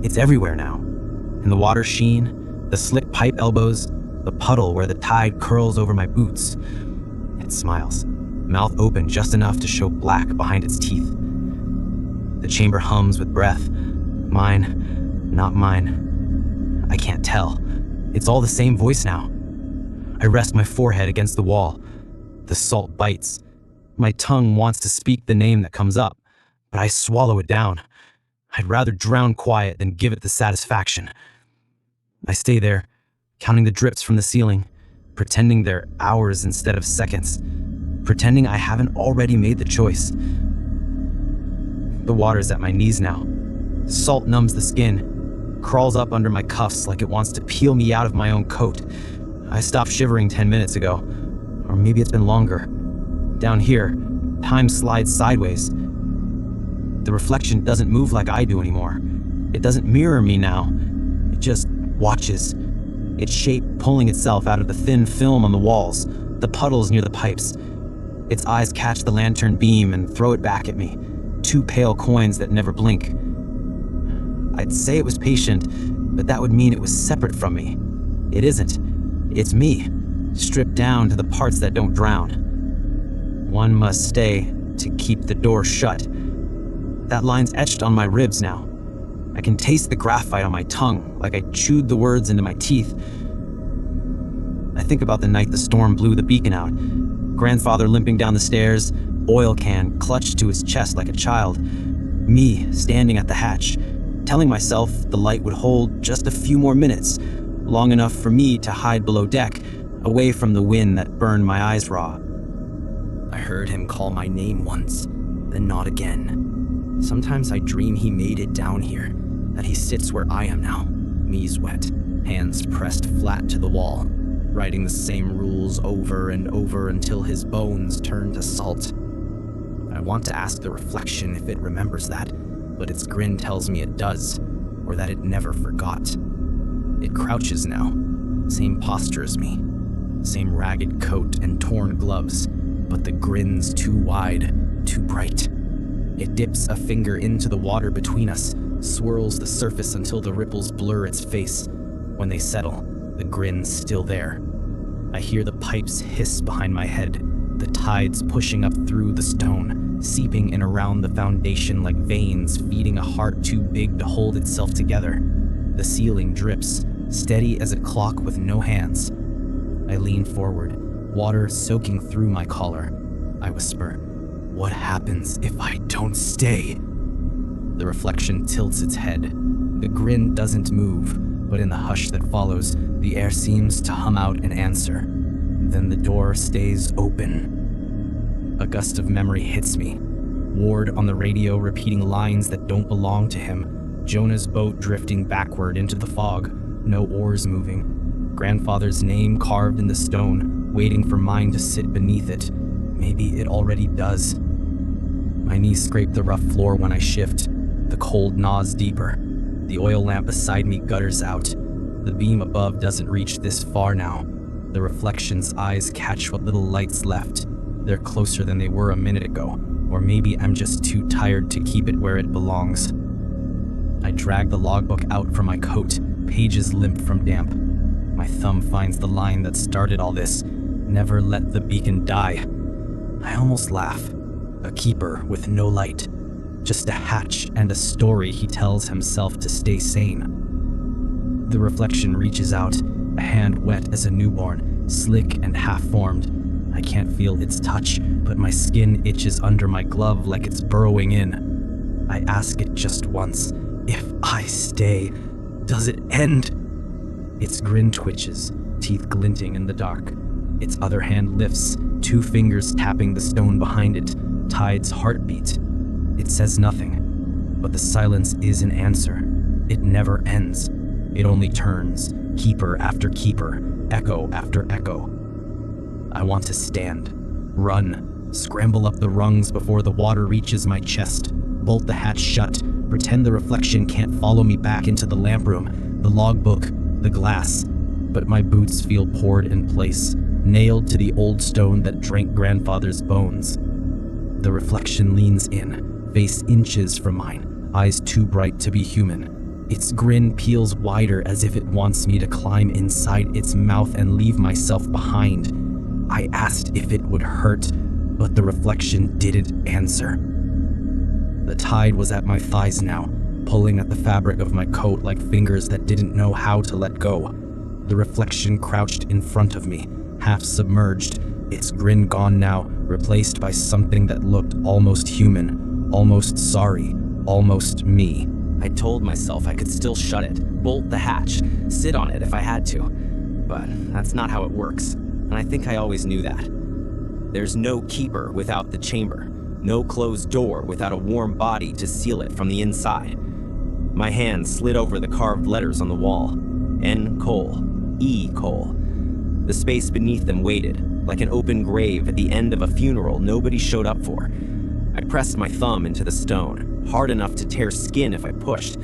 It's everywhere now. In the water sheen, the slick pipe elbows, the puddle where the tide curls over my boots. It smiles, mouth open just enough to show black behind its teeth. The chamber hums with breath. Mine, not mine. I can't tell. It's all the same voice now. I rest my forehead against the wall. The salt bites. My tongue wants to speak the name that comes up, but I swallow it down. I'd rather drown quiet than give it the satisfaction. I stay there, counting the drips from the ceiling, pretending they're hours instead of seconds, pretending I haven't already made the choice. The water's at my knees now. Salt numbs the skin, crawls up under my cuffs like it wants to peel me out of my own coat. I stopped shivering 10 minutes ago, or maybe it's been longer. Down here, time slides sideways. The reflection doesn't move like I do anymore. It doesn't mirror me now. It just watches. Its shape pulling itself out of the thin film on the walls, the puddles near the pipes. Its eyes catch the lantern beam and throw it back at me. 2 pale coins that never blink. I'd say it was patient, but that would mean it was separate from me. It isn't. It's me, stripped down to the parts that don't drown. One must stay to keep the door shut. That line's etched on my ribs now. I can taste the graphite on my tongue, like I chewed the words into my teeth. I think about the night the storm blew the beacon out. Grandfather limping down the stairs, oil can clutched to his chest like a child. Me standing at the hatch, telling myself the light would hold just a few more minutes, long enough for me to hide below deck, away from the wind that burned my eyes raw. I heard him call my name once, then not again. Sometimes I dream he made it down here, that he sits where I am now, knees wet, hands pressed flat to the wall, writing the same rules over and over until his bones turn to salt. I want to ask the reflection if it remembers that, but its grin tells me it does, or that it never forgot. It crouches now, same posture as me, same ragged coat and torn gloves, but the grin's too wide, too bright. It dips a finger into the water between us, swirls the surface until the ripples blur its face. When they settle, the grin's still there. I hear the pipes hiss behind my head, the tides pushing up through the stone, seeping in around the foundation like veins feeding a heart too big to hold itself together. The ceiling drips, steady as a clock with no hands. I lean forward, water soaking through my collar. I whisper, "What happens if I don't stay?" The reflection tilts its head. The grin doesn't move, but in the hush that follows, the air seems to hum out an answer. Then the door stays open. A gust of memory hits me. Ward on the radio repeating lines that don't belong to him. Jonah's boat drifting backward into the fog, no oars moving. Grandfather's name carved in the stone, waiting for mine to sit beneath it. Maybe it already does. My knees scrape the rough floor when I shift. The cold gnaws deeper. The oil lamp beside me gutters out. The beam above doesn't reach this far now. The reflection's eyes catch what little light's left. They're closer than they were a minute ago, or maybe I'm just too tired to keep it where it belongs. I drag the logbook out from my coat, pages limp from damp. My thumb finds the line that started all this. Never let the beacon die. I almost laugh. A keeper with no light. Just a hatch and a story he tells himself to stay sane. The reflection reaches out, a hand wet as a newborn, slick and half-formed. I can't feel its touch, but my skin itches under my glove like it's burrowing in. I ask it just once, if I stay, does it end? Its grin twitches, teeth glinting in the dark. Its other hand lifts, 2 fingers tapping the stone behind it, tide's heartbeat. It says nothing, but the silence is an answer. It never ends. It only turns, keeper after keeper, echo after echo. I want to stand, run, scramble up the rungs before the water reaches my chest, bolt the hatch shut, pretend the reflection can't follow me back into the lamp room, the logbook, the glass. But my boots feel poured in place, nailed to the old stone that drank grandfather's bones. The reflection leans in, face inches from mine, eyes too bright to be human. Its grin peels wider as if it wants me to climb inside its mouth and leave myself behind. I asked if it would hurt, but the reflection didn't answer. The tide was at my thighs now, pulling at the fabric of my coat like fingers that didn't know how to let go. The reflection crouched in front of me, half submerged, its grin gone now, replaced by something that looked almost human, almost sorry, almost me. I told myself I could still shut it, bolt the hatch, sit on it if I had to. But that's not how it works, and I think I always knew that. There's no keeper without the chamber, no closed door without a warm body to seal it from the inside. My hand slid over the carved letters on the wall. N. Cole, E. Cole. The space beneath them waited, like an open grave at the end of a funeral nobody showed up for. I pressed my thumb into the stone, hard enough to tear skin if I pushed,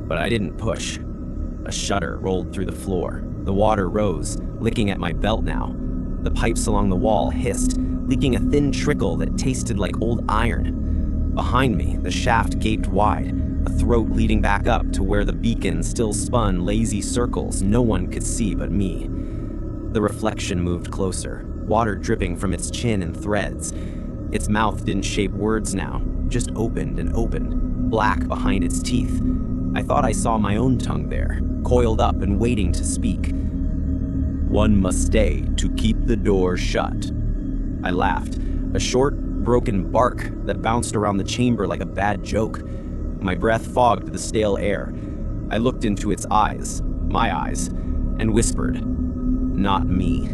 but I didn't push. A shudder rolled through the floor. The water rose, licking at my belt now. The pipes along the wall hissed, leaking a thin trickle that tasted like old iron. Behind me, the shaft gaped wide, a throat leading back up to where the beacon still spun lazy circles no one could see but me. The reflection moved closer, water dripping from its chin in threads. Its mouth didn't shape words now, just opened and opened, black behind its teeth. I thought I saw my own tongue there, coiled up and waiting to speak. One must stay to keep the door shut. I laughed, a short, broken bark that bounced around the chamber like a bad joke. My breath fogged the stale air. I looked into its eyes, my eyes, and whispered, "Not me."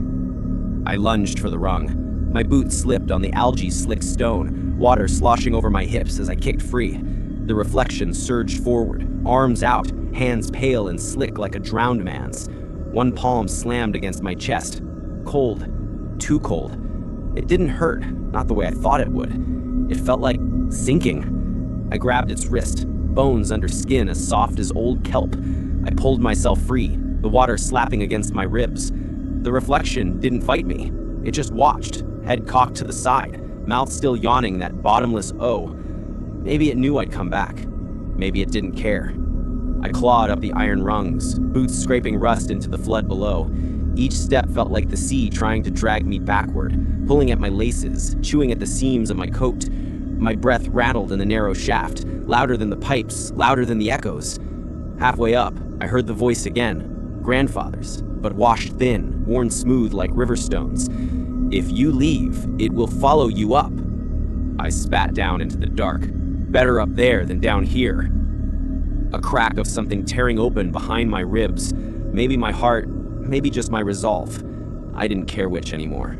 I lunged for the rung. My boot slipped on the algae-slick stone, water sloshing over my hips as I kicked free. The reflection surged forward, arms out, hands pale and slick like a drowned man's. One palm slammed against my chest. Cold. Too cold. It didn't hurt, not the way I thought it would. It felt like sinking. I grabbed its wrist, bones under skin as soft as old kelp. I pulled myself free, the water slapping against my ribs. The reflection didn't fight me. It just watched, head cocked to the side, mouth still yawning that bottomless O. Maybe it knew I'd come back. Maybe it didn't care. I clawed up the iron rungs, boots scraping rust into the flood below. Each step felt like the sea trying to drag me backward, pulling at my laces, chewing at the seams of my coat. My breath rattled in the narrow shaft, louder than the pipes, louder than the echoes. Halfway up, I heard the voice again, grandfather's, but washed thin, worn smooth like river stones. "If you leave, it will follow you up." I spat down into the dark. Better up there than down here. A crack of something tearing open behind my ribs. Maybe my heart, maybe just my resolve. I didn't care which anymore.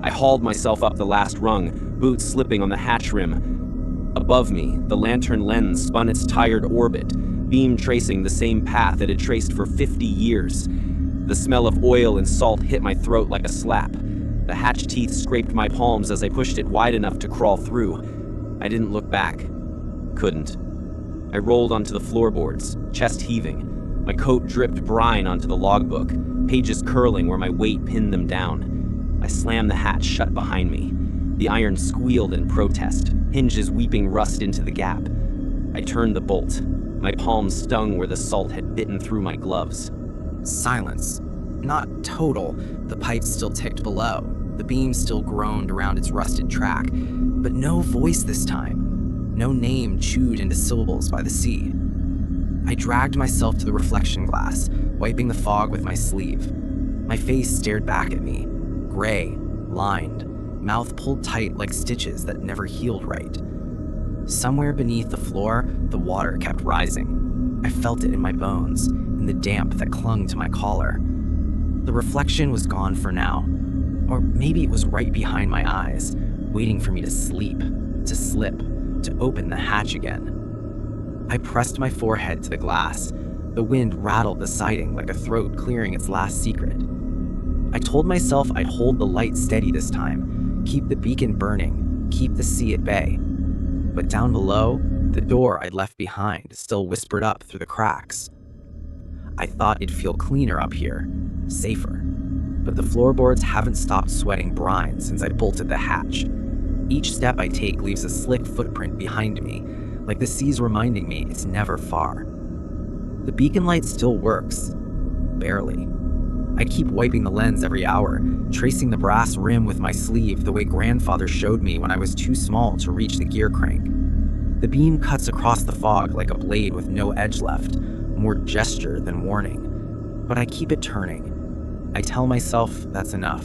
I hauled myself up the last rung, boots slipping on the hatch rim. Above me, the lantern lens spun its tired orbit, beam tracing the same path it had traced for 50 years. The smell of oil and salt hit my throat like a slap. The hatch teeth scraped my palms as I pushed it wide enough to crawl through. I didn't look back. Couldn't. I rolled onto the floorboards, chest heaving. My coat dripped brine onto the logbook, pages curling where my weight pinned them down. I slammed the hatch shut behind me. The iron squealed in protest, hinges weeping rust into the gap. I turned the bolt. My palms stung where the salt had bitten through my gloves. Silence. Not total. The pipes still ticked below. The beam still groaned around its rusted track. But no voice this time. No name chewed into syllables by the sea. I dragged myself to the reflection glass, wiping the fog with my sleeve. My face stared back at me, gray, lined, mouth pulled tight like stitches that never healed right. Somewhere beneath the floor, the water kept rising. I felt it in my bones, in the damp that clung to my collar. The reflection was gone for now, or maybe it was right behind my eyes, waiting for me to sleep, to slip, to open the hatch again. I pressed my forehead to the glass. The wind rattled the siding like a throat clearing its last secret. I told myself I'd hold the light steady this time, keep the beacon burning, keep the sea at bay. But down below, the door I'd left behind still whispered up through the cracks. I thought it'd feel cleaner up here, safer. But the floorboards haven't stopped sweating brine since I bolted the hatch. Each step I take leaves a slick footprint behind me, like the sea's reminding me it's never far. The beacon light still works. Barely. I keep wiping the lens every hour, tracing the brass rim with my sleeve the way grandfather showed me when I was too small to reach the gear crank. The beam cuts across the fog like a blade with no edge left, more gesture than warning. But I keep it turning. I tell myself that's enough.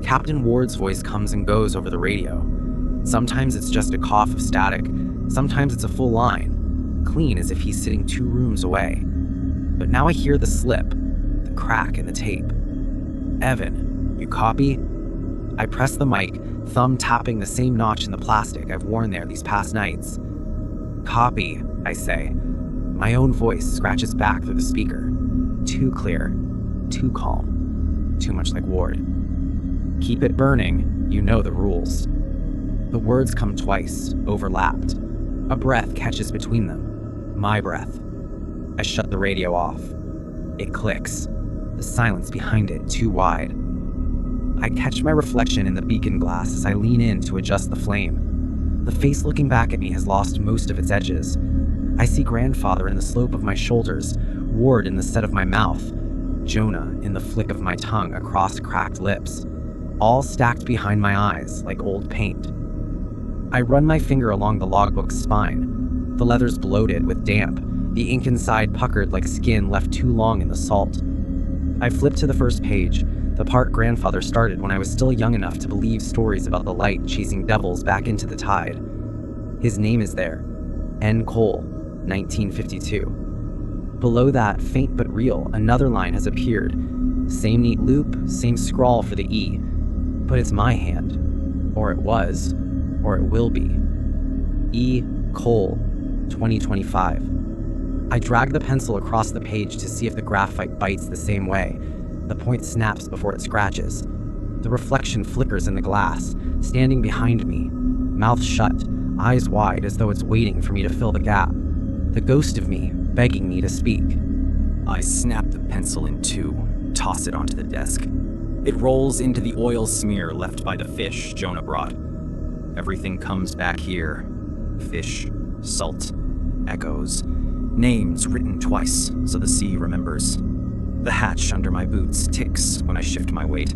Captain Ward's voice comes and goes over the radio. Sometimes it's just a cough of static, sometimes it's a full line, clean as if he's sitting 2 rooms away. But now I hear the slip, the crack in the tape. Evan, you copy? I press the mic, thumb tapping the same notch in the plastic I've worn there these past nights. Copy, I say. My own voice scratches back through the speaker. Too clear, too calm, too much like Ward. Keep it burning, you know the rules. The words come twice, overlapped. A breath catches between them. My breath. I shut the radio off. It clicks. The silence behind it too wide. I catch my reflection in the beacon glass as I lean in to adjust the flame. The face looking back at me has lost most of its edges. I see grandfather in the slope of my shoulders, Ward in the set of my mouth, Jonah in the flick of my tongue across cracked lips, all stacked behind my eyes like old paint. I run my finger along the logbook's spine. The leather's bloated with damp, the ink inside puckered like skin left too long in the salt. I flip to the first page, the part grandfather started when I was still young enough to believe stories about the light chasing devils back into the tide. His name is there, N. Cole, 1952. Below that, faint but real, another line has appeared. Same neat loop, same scrawl for the E. But it's my hand. Or it was. Or it will be. E. Cole, 2025. I drag the pencil across the page to see if the graphite bites the same way. The point snaps before it scratches. The reflection flickers in the glass, standing behind me, mouth shut, eyes wide as though it's waiting for me to fill the gap. The ghost of me, begging me to speak. I snap the pencil in 2, toss it onto the desk. It rolls into the oil smear left by the fish Jonah brought. Everything comes back here. Fish, salt, echoes, names written twice so the sea remembers. The hatch under my boots ticks when I shift my weight.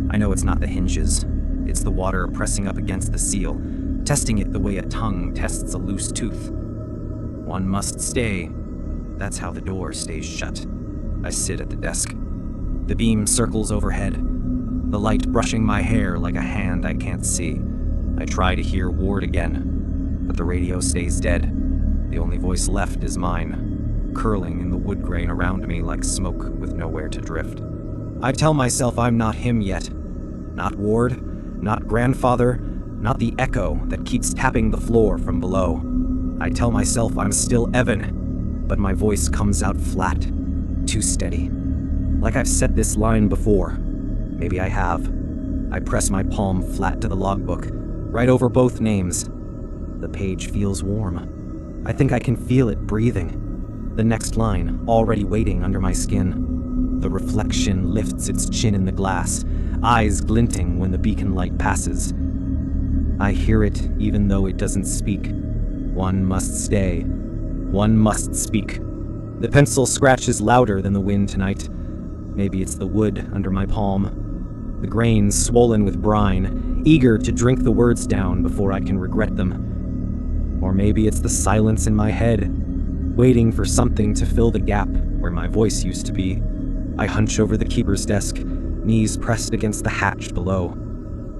I know it's not the hinges. It's the water pressing up against the seal, testing it the way a tongue tests a loose tooth. One must stay. That's how the door stays shut. I sit at the desk. The beam circles overhead, the light brushing my hair like a hand I can't see. I try to hear Ward again, but the radio stays dead. The only voice left is mine, curling in the wood grain around me like smoke with nowhere to drift. I tell myself I'm not him yet. Not Ward, not grandfather, not the echo that keeps tapping the floor from below. I tell myself I'm still Evan, but my voice comes out flat, too steady. Like I've said this line before. Maybe I have. I press my palm flat to the logbook, right over both names. The page feels warm. I think I can feel it breathing. The next line, already waiting under my skin. The reflection lifts its chin in the glass, eyes glinting when the beacon light passes. I hear it even though it doesn't speak. One must stay. One must speak. The pencil scratches louder than the wind tonight. Maybe it's the wood under my palm. The grains swollen with brine, eager to drink the words down before I can regret them. Or maybe it's the silence in my head, waiting for something to fill the gap where my voice used to be. I hunch over the keeper's desk, knees pressed against the hatch below.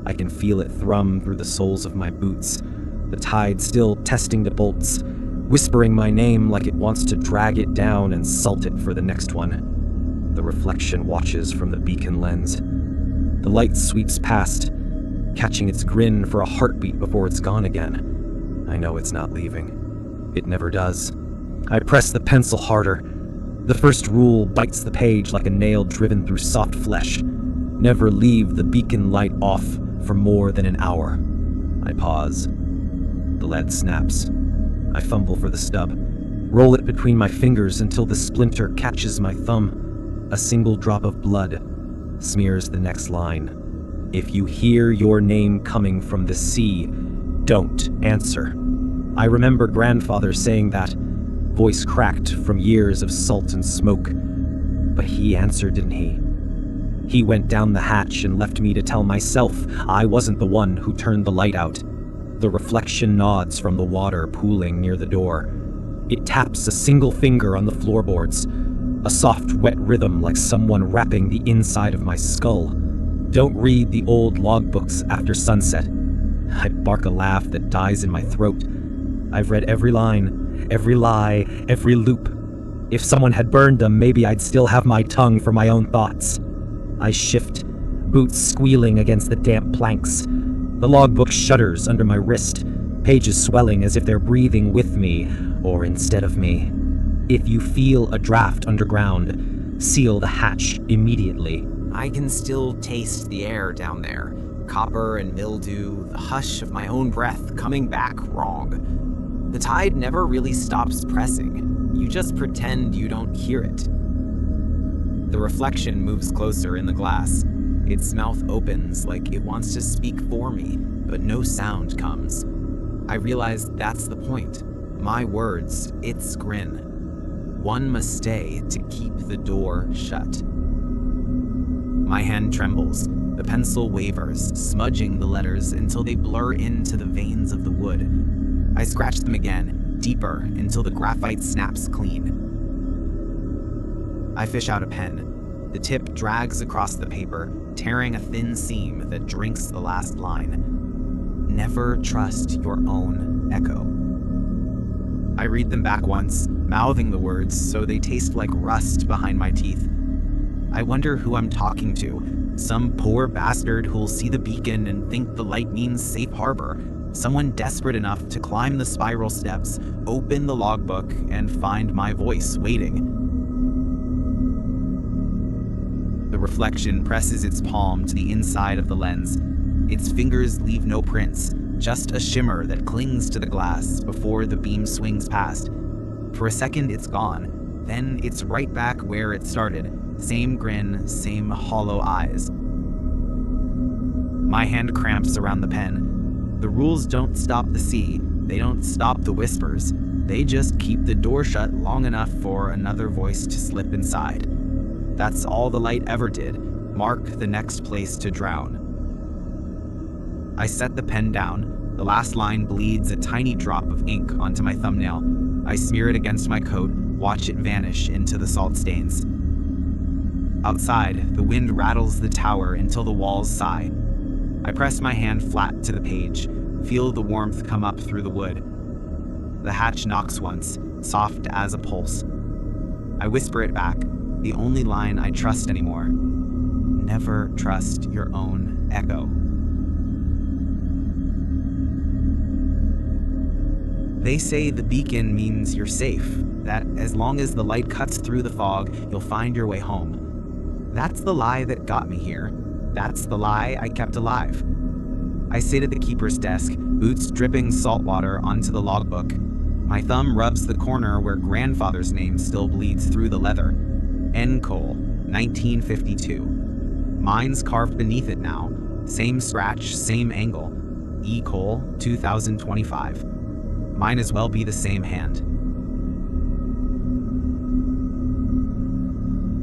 I can feel it thrum through the soles of my boots, the tide still testing the bolts, whispering my name like it wants to drag it down and salt it for the next one. The reflection watches from the beacon lens. The light sweeps past, catching its grin for a heartbeat before it's gone again. I know it's not leaving. It never does. I press the pencil harder. The first rule bites the page like a nail driven through soft flesh. Never leave the beacon light off for more than an hour. I pause. The lead snaps. I fumble for the stub, roll it between my fingers until the splinter catches my thumb. A single drop of blood smears the next line. If you hear your name coming from the sea, don't answer. I remember grandfather saying that, voice cracked from years of salt and smoke. But he answered, didn't he? He went down the hatch and left me to tell myself I wasn't the one who turned the light out. The reflection nods from the water pooling near the door. It taps a single finger on the floorboards, a soft, wet rhythm like someone rapping the inside of my skull. Don't read the old logbooks after sunset. I bark a laugh that dies in my throat. I've read every line, every lie, every loop. If someone had burned them, maybe I'd still have my tongue for my own thoughts. I shift, boots squealing against the damp planks. The logbook shudders under my wrist, pages swelling as if they're breathing with me, or instead of me. If you feel a draft underground, seal the hatch immediately. I can still taste the air down there. Copper and mildew, the hush of my own breath coming back wrong. The tide never really stops pressing. You just pretend you don't hear it. The reflection moves closer in the glass. Its mouth opens like it wants to speak for me, but no sound comes. I realize that's the point. My words, its grin. One must stay to keep the door shut. My hand trembles. The pencil wavers, smudging the letters until they blur into the veins of the wood. I scratch them again, deeper, until the graphite snaps clean. I fish out a pen. The tip drags across the paper, tearing a thin seam that drinks the last line. Never trust your own echo. I read them back once, mouthing the words so they taste like rust behind my teeth. I wonder who I'm talking to. Some poor bastard who'll see the beacon and think the light means safe harbor. Someone desperate enough to climb the spiral steps, open the logbook, and find my voice waiting. The reflection presses its palm to the inside of the lens. Its fingers leave no prints, just a shimmer that clings to the glass before the beam swings past. For a second, it's gone. Then it's right back where it started. Same grin, same hollow eyes. My hand cramps around the pen. The rules don't stop the sea. They don't stop the whispers. They just keep the door shut long enough for another voice to slip inside. That's all the light ever did. Mark the next place to drown. I set the pen down. The last line bleeds a tiny drop of ink onto my thumbnail. I smear it against my coat, watch it vanish into the salt stains. Outside, the wind rattles the tower until the walls sigh. I press my hand flat to the page, feel the warmth come up through the wood. The hatch knocks once, soft as a pulse. I whisper it back, the only line I trust anymore. Never trust your own echo. They say the beacon means you're safe, that as long as the light cuts through the fog, you'll find your way home. That's the lie that got me here. That's the lie I kept alive. I sit at the keeper's desk, boots dripping salt water onto the logbook. My thumb rubs the corner where grandfather's name still bleeds through the leather. N. Cole, 1952. Mine's carved beneath it now. Same scratch, same angle. E. Cole, 2025. Might as well be the same hand.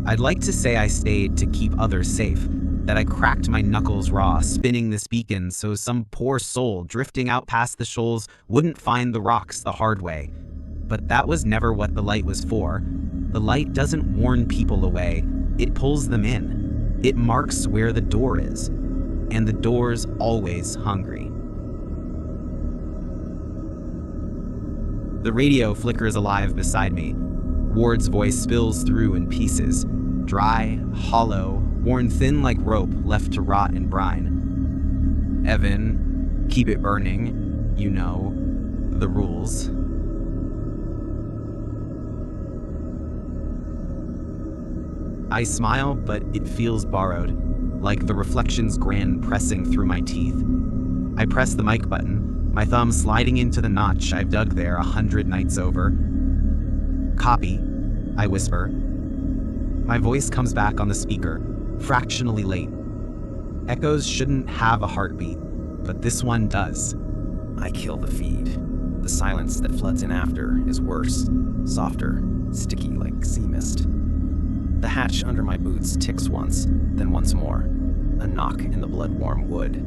I'd like to say I stayed to keep others safe, that I cracked my knuckles raw spinning this beacon so some poor soul drifting out past the shoals wouldn't find the rocks the hard way. But that was never what the light was for. The light doesn't warn people away, it pulls them in. It marks where the door is, and the door's always hungry. The radio flickers alive beside me. Ward's voice spills through in pieces, dry, hollow, worn thin like rope left to rot in brine. Evan, keep it burning, you know, the rules. I smile, but it feels borrowed, like the reflection's grin pressing through my teeth. I press the mic button, my thumb sliding into the notch I've dug there 100 nights over. Copy, I whisper. My voice comes back on the speaker, fractionally late. Echoes shouldn't have a heartbeat, but this one does. I kill the feed. The silence that floods in after is worse, softer, sticky like sea mist. The hatch under my boots ticks once, then once more. A knock in the blood-warm wood.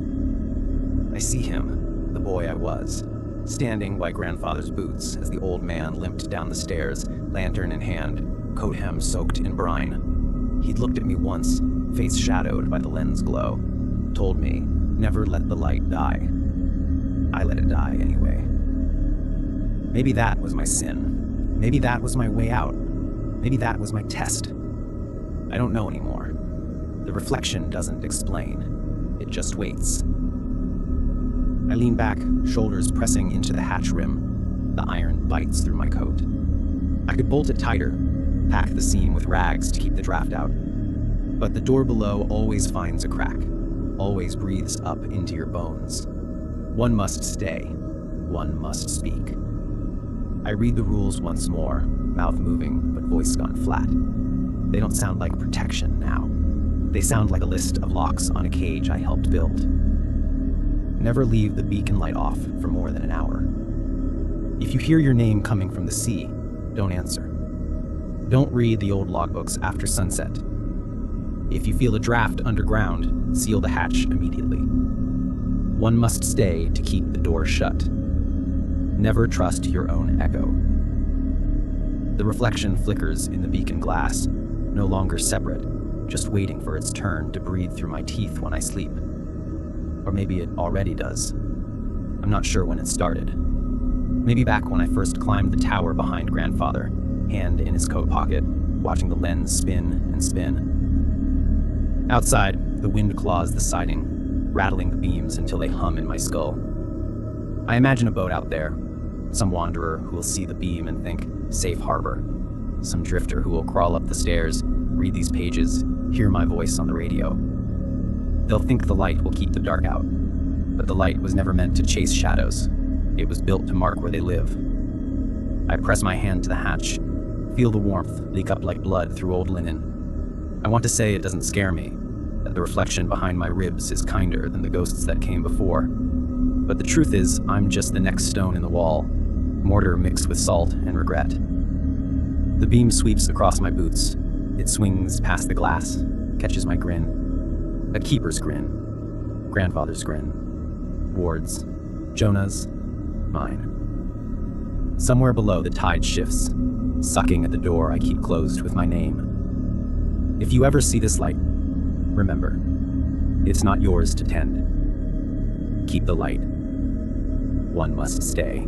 I see him, the boy I was, standing by grandfather's boots as the old man limped down the stairs, lantern in hand, coat hem soaked in brine. He'd looked at me once, face shadowed by the lens glow, told me, never let the light die. I let it die anyway. Maybe that was my sin. Maybe that was my way out. Maybe that was my test. I don't know anymore. The reflection doesn't explain. It just waits. I lean back, shoulders pressing into the hatch rim. The iron bites through my coat. I could bolt it tighter, pack the seam with rags to keep the draft out. But the door below always finds a crack, always breathes up into your bones. One must stay. One must speak. I read the rules once more, mouth moving, but voice gone flat. They don't sound like protection now. They sound like a list of locks on a cage I helped build. Never leave the beacon light off for more than an hour. If you hear your name coming from the sea, don't answer. Don't read the old logbooks after sunset. If you feel a draft underground, seal the hatch immediately. One must stay to keep the door shut. Never trust your own echo. The reflection flickers in the beacon glass, no longer separate, just waiting for its turn to breathe through my teeth when I sleep. Or maybe it already does. I'm not sure when it started. Maybe back when I first climbed the tower behind grandfather, hand in his coat pocket, watching the lens spin and spin. Outside, the wind claws the siding, rattling the beams until they hum in my skull. I imagine a boat out there, some wanderer who will see the beam and think, safe harbor. Some drifter who will crawl up the stairs, read these pages, hear my voice on the radio. They'll think the light will keep the dark out, but the light was never meant to chase shadows. It was built to mark where they live. I press my hand to the hatch, feel the warmth leak up like blood through old linen. I want to say it doesn't scare me, that the reflection behind my ribs is kinder than the ghosts that came before. But the truth is, I'm just the next stone in the wall, mortar mixed with salt and regret. The beam sweeps across my boots. It swings past the glass, catches my grin. A keeper's grin. Grandfather's grin. Ward's. Jonah's. Mine. Somewhere below, the tide shifts, sucking at the door I keep closed with my name. If you ever see this light, remember, it's not yours to tend. Keep the light. One must stay.